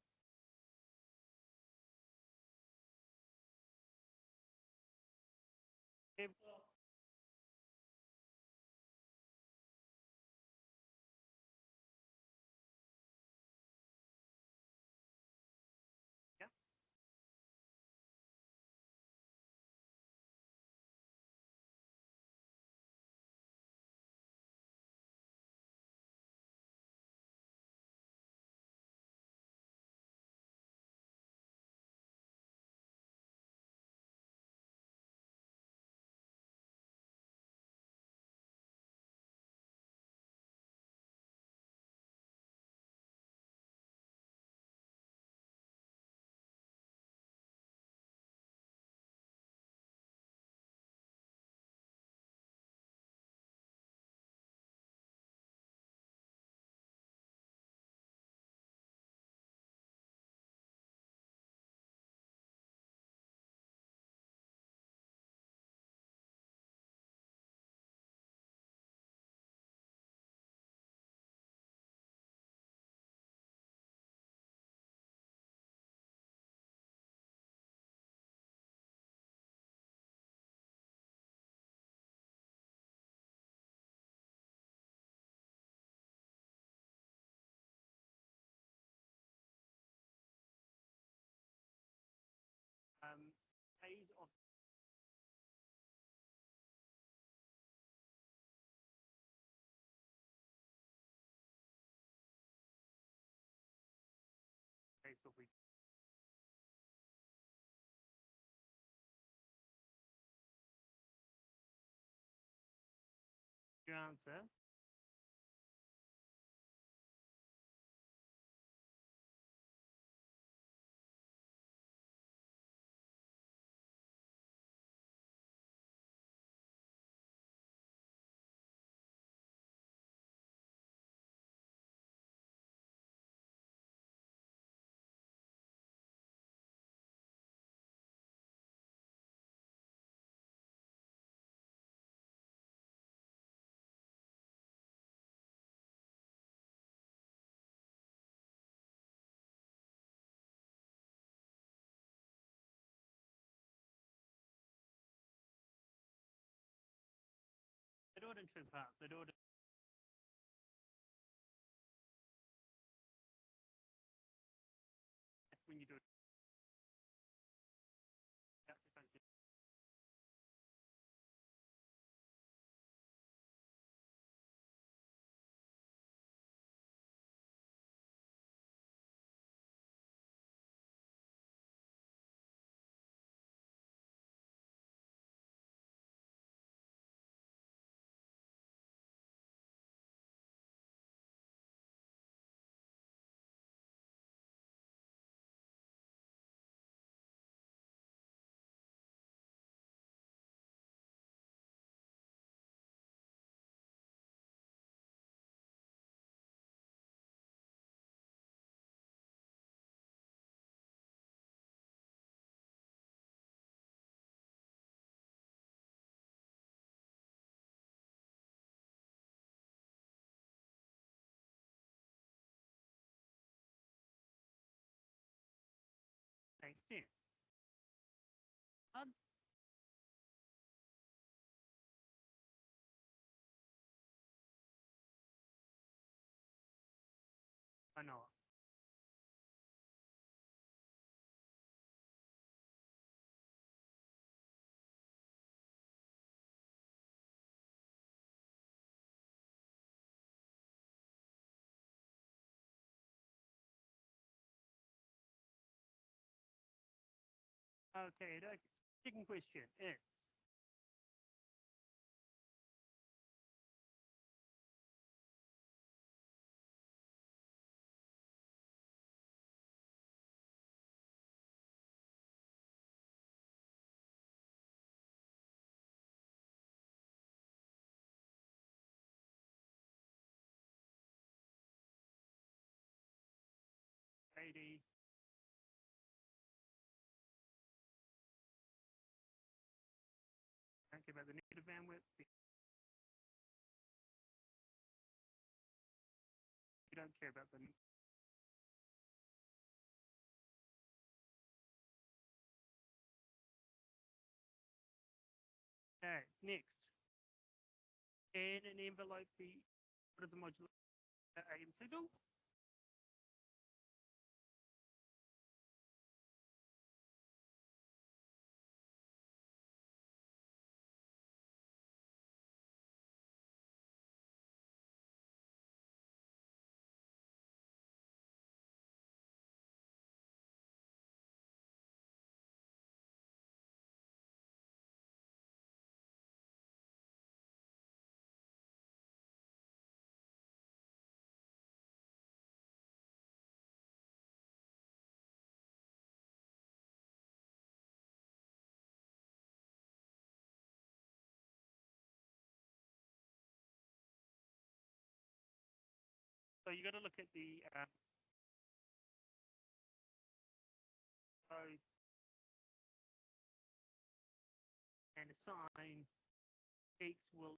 If, yeah. Phase of phase of your answer. They do it in two parts. They do it when you do it. Makes sense. I know. Okay, the second question is, AD, don't care about the negative bandwidth. You don't care about the okay, next. Can an envelope be what is the modular AM signal? So you got to look at the row and assign X will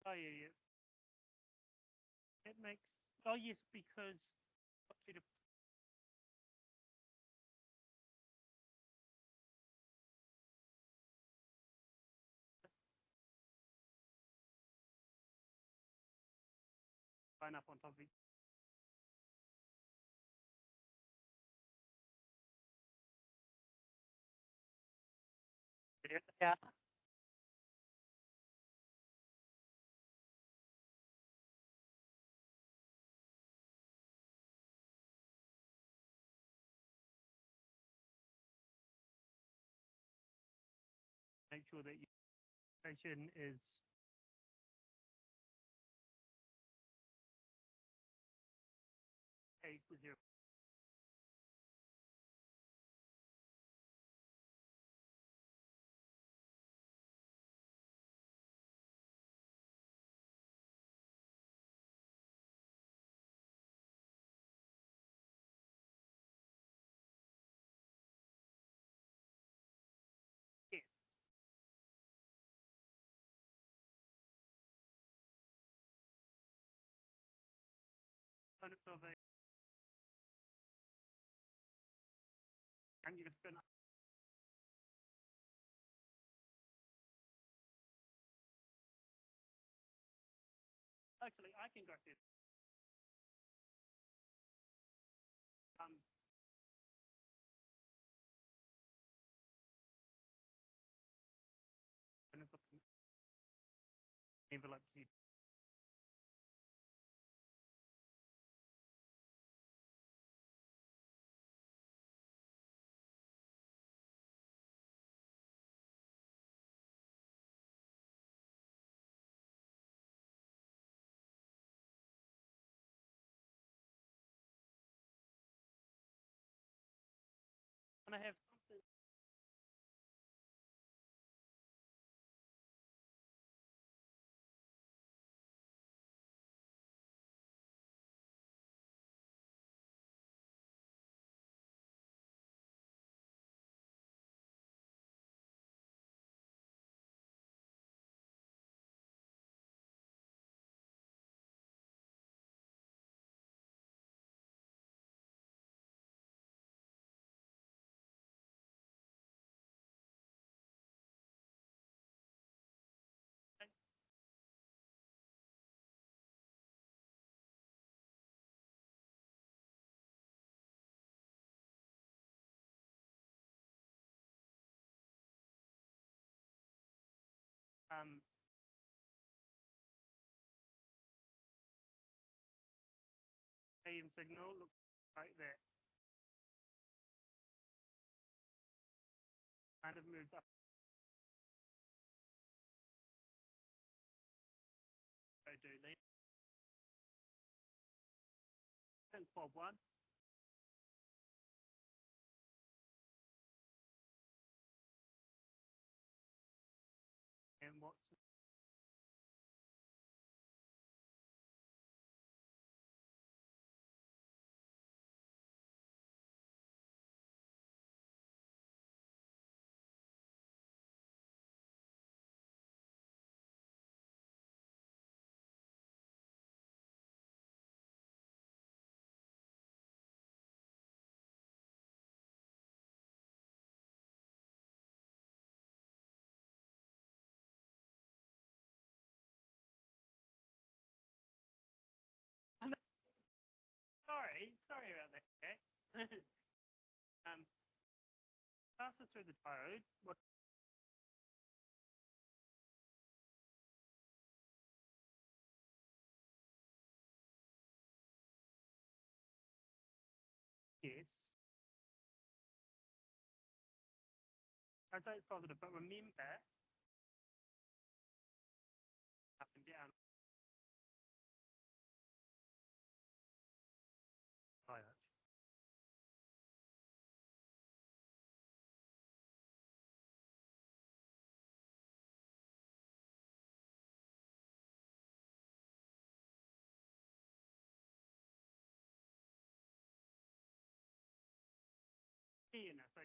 oh yeah, yeah. It makes oh yes, because to the line up on top of it. Yeah. Make sure that your station is A to 0. Yes. Components of a I'm just gonna actually I can go through um components of the envelope to and I have something AM signal looks like that. Kind of moves up. So do that. And fob one. And what's sorry about that. Pass it through the diode. What yes. I say it's positive, but remember up and down diode. You know, so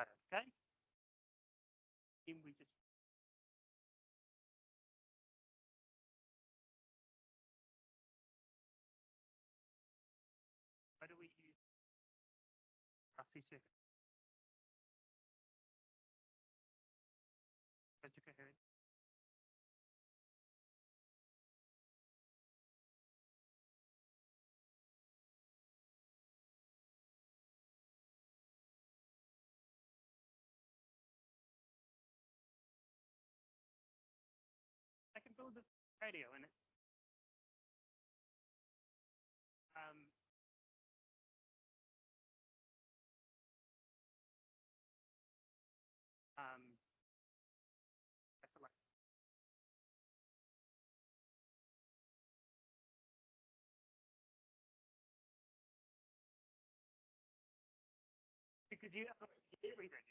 okay. Then we just what do we use? RC circuit. Just to coherent. I can build this radio and it's um um isolate. Because you have everything.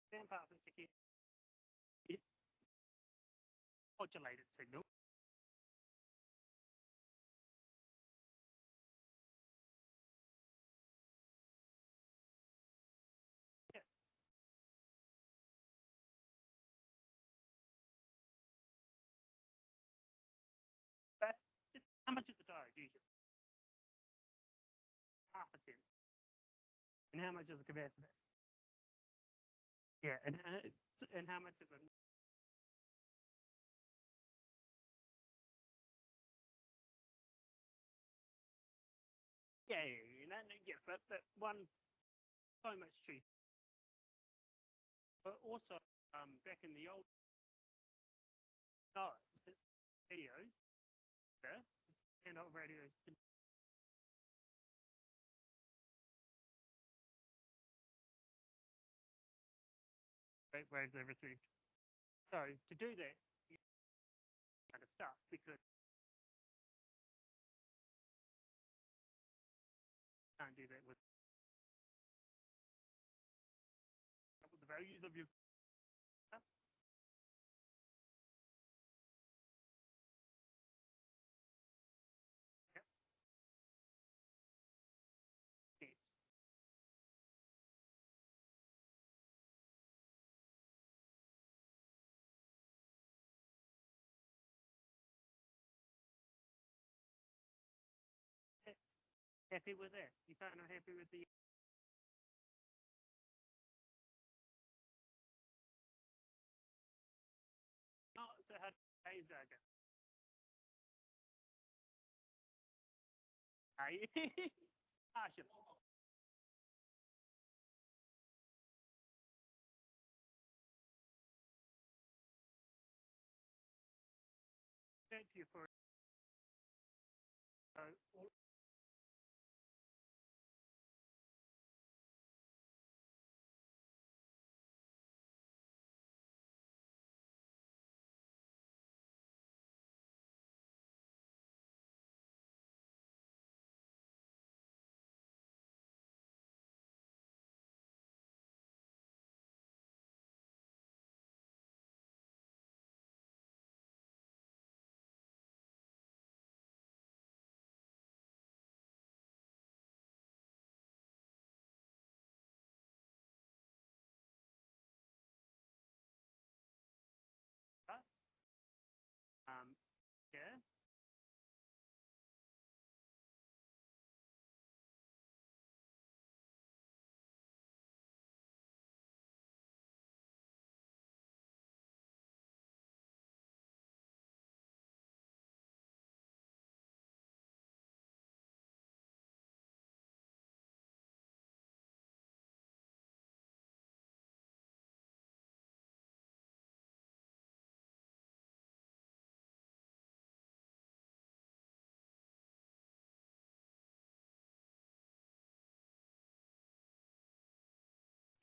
Stand part of the ticket. Modulated signal. Yeah. But how much is the diode usually? Half a cent. And how much is the capacitor? Yeah, and how much is it? Yeah, yeah, but one so much cheaper. But also, back in the old radios, yeah, and old radios, waves they received. So to do that, you kind of stuff because you can't do that with the values of your stuff. Yeah. Yes. Happy with that? You kind of happy with the? Oh, so how days go? Partially. Thank you for all that. Yeah.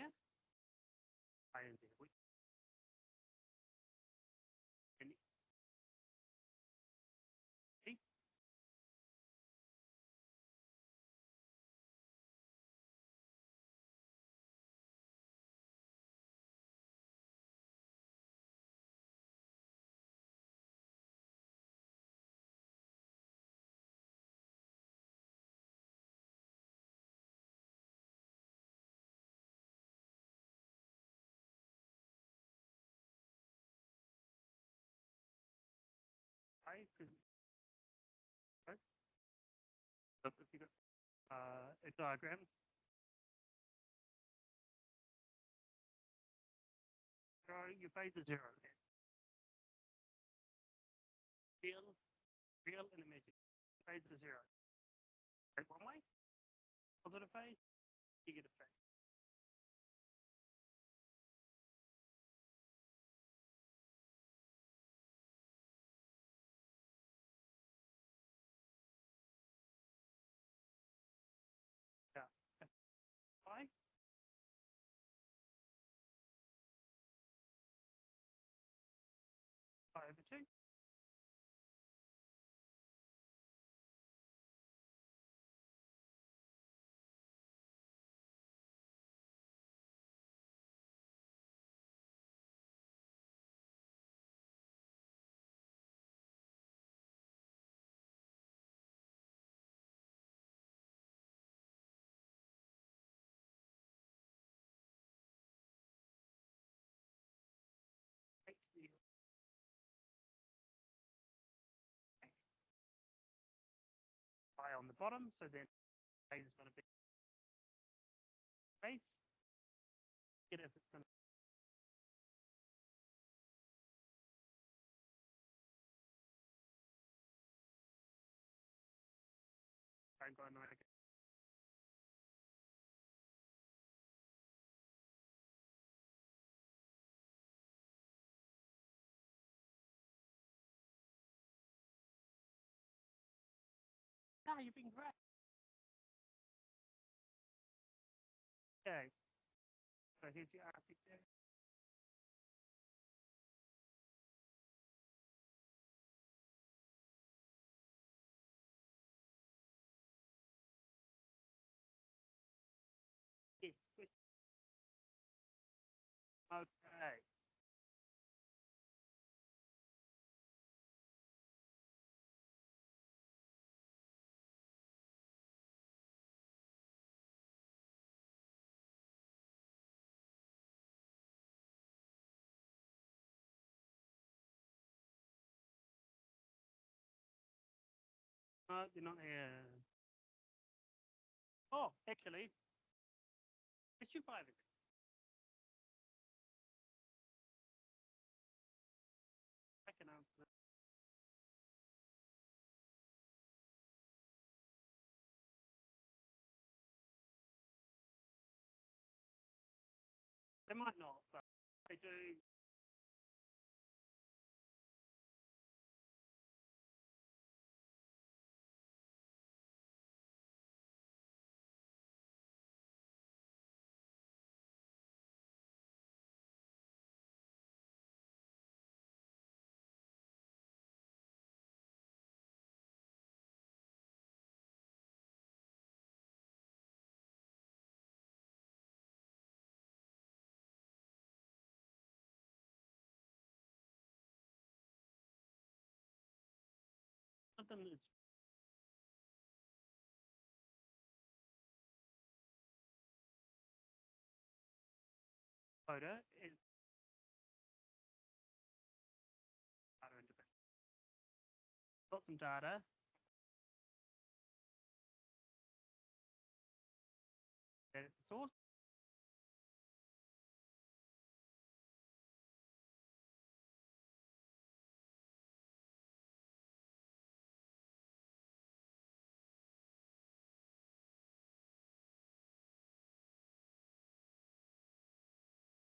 Yeah. I am there. Can you see? I could, if you got a diagram, your phase is 0. Real, real and imaginary. Phase is 0. Right one way, positive phase, negative phase. Yeah. Pi, pi over 2. H, pi on the bottom, so then phase is going to be phase. Get if it's going to go negative. No, you've been great. Okay. So here's your R6 there. Yes. Okay. No, you're not here. Oh, actually, it's your 5. I can answer that. They might not, but they do. One of them is photo is data interface. Got some data. That it's the source.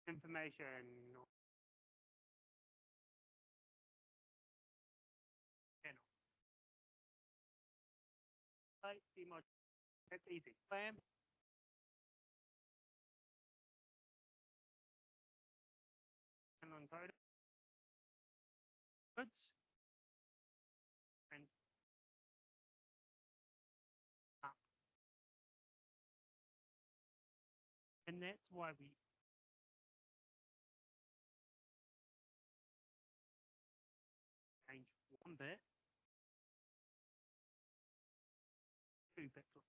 Information or channel. Right, see my that's easy. Spam. And on photo. Goods. And up. And that's why we change one bit, 2 pixels.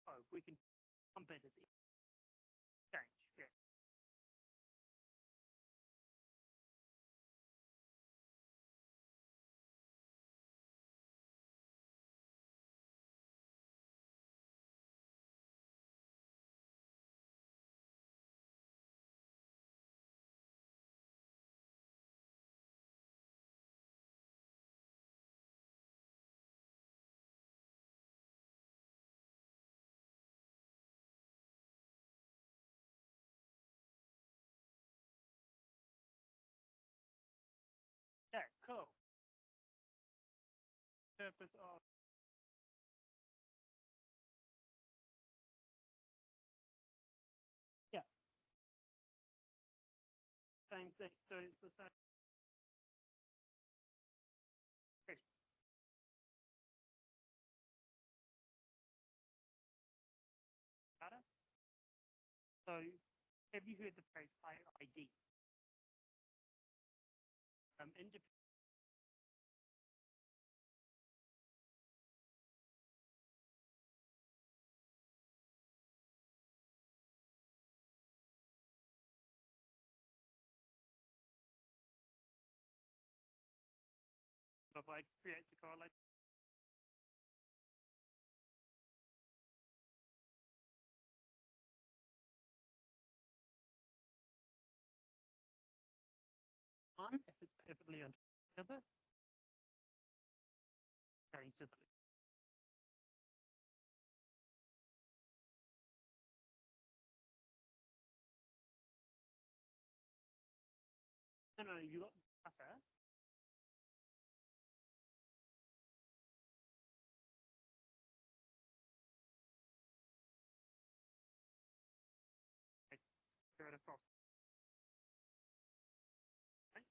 Oh, we can one bit at the change. Yeah. Okay, cool. Purpose of yeah. Same thing. So it's the same. Data. So have you heard the phrase IID? Independent. If I create the correlation. One, if it's perfectly on together, change to the no, you got data. Throw it across. Okay.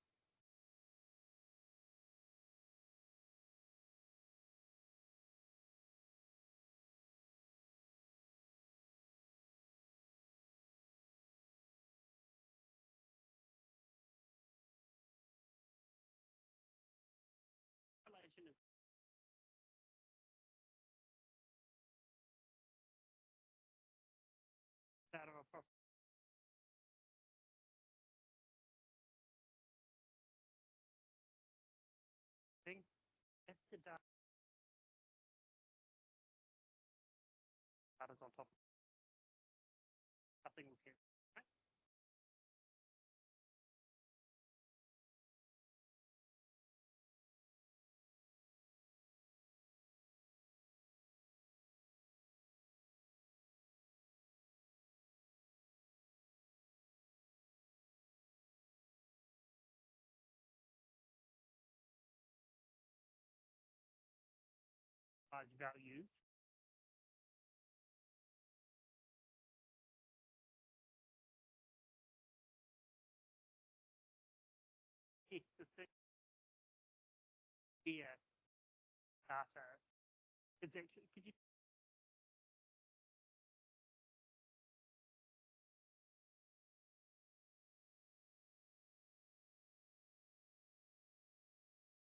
Correlation is data across. Thing. If the data's on top, nothing will care. Right? large values. Yes, the thing here, data, is actually, could you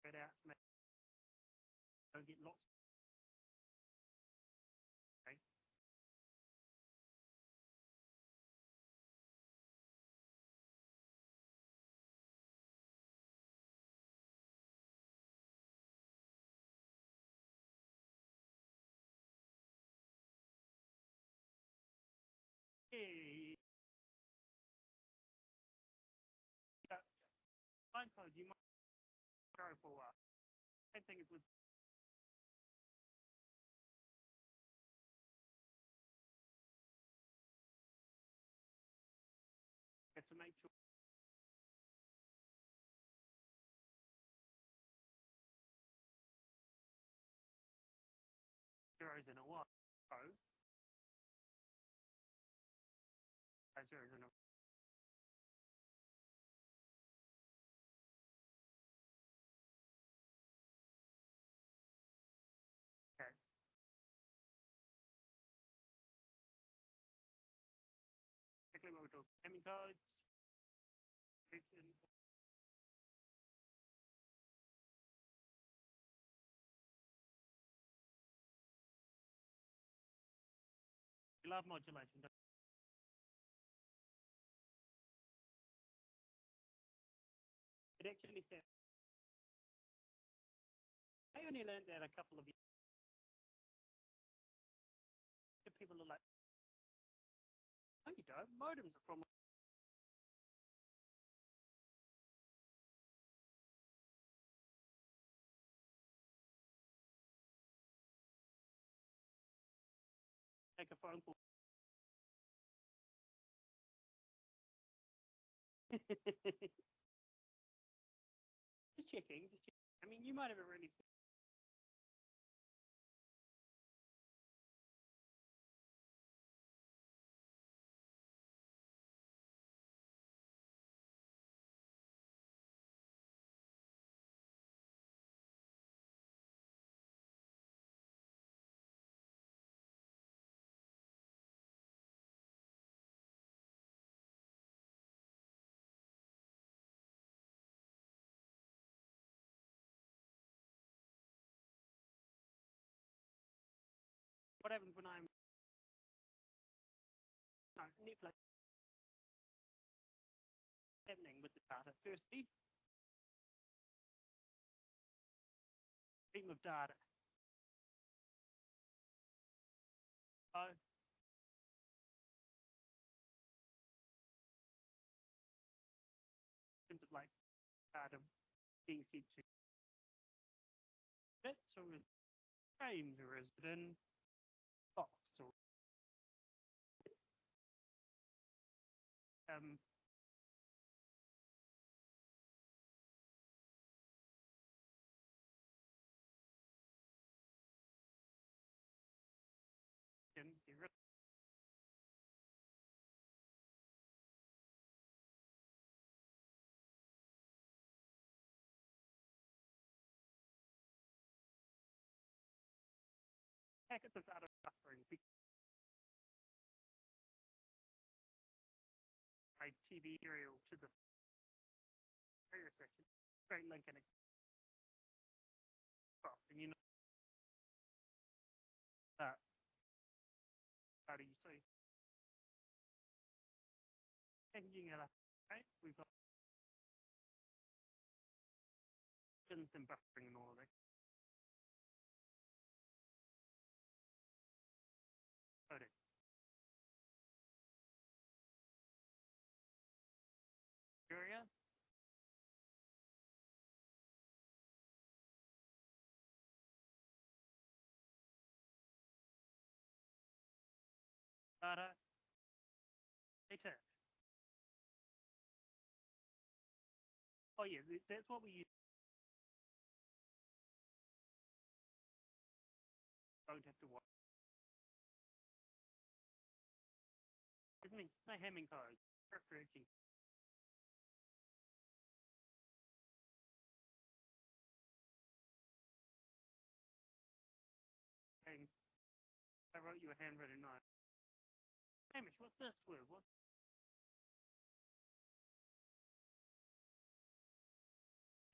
get out to make, don't get lots of, okay? Yeah, line code, you might go for a while. Same thing as with to make sure zeros in a one row, zeros in a okay. Particularly when we talk timing codes, we love modulation. It actually said, I only learned that a couple of years. People are like, no, you don't. Modems are from take a phone call. Just checking, just checking. I mean, you might have already what happens when I'm no, Netflix happening with the data. Firstly, stream of data. So in terms of like data being sent to bits or is it frames or is it in box or in the packets of data buffering by TV aerial to the carrier section, straight link and across. And you know that. How do you see? Packaging it up, right? We've got pins and buffering and all of that. Coding. Area. Data. Data. Oh yeah, that's what we use. don't have to worry. Isn't it? It's no Hamming code. Referencing. I wrote you a handwritten note. Hamish, what's this word? What?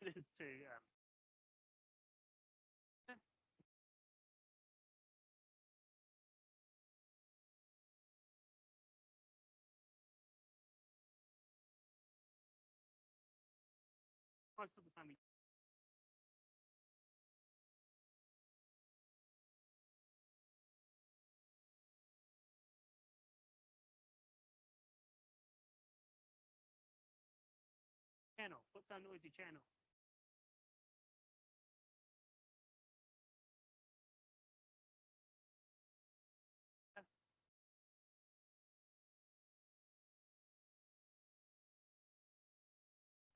It is to most of the time we channel. What's our noisy channel?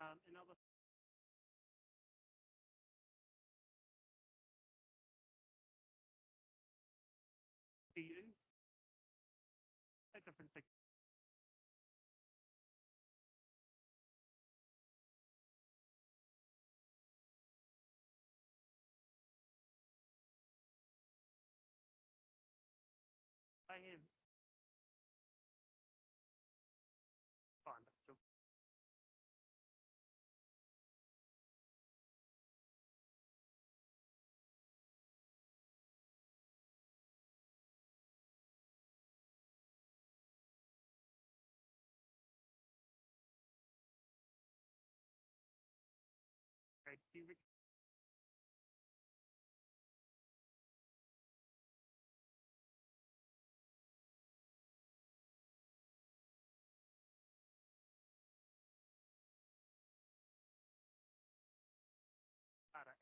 Another to you. A different thing. I have fine, but still. Right, see, Rick.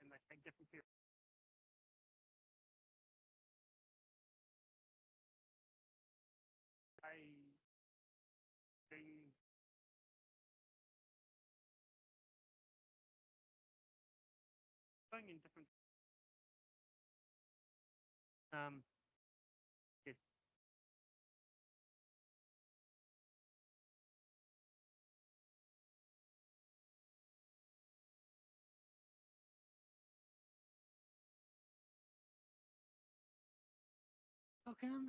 And they take different periods. Going in different yes. Okay, I'm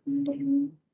Recording.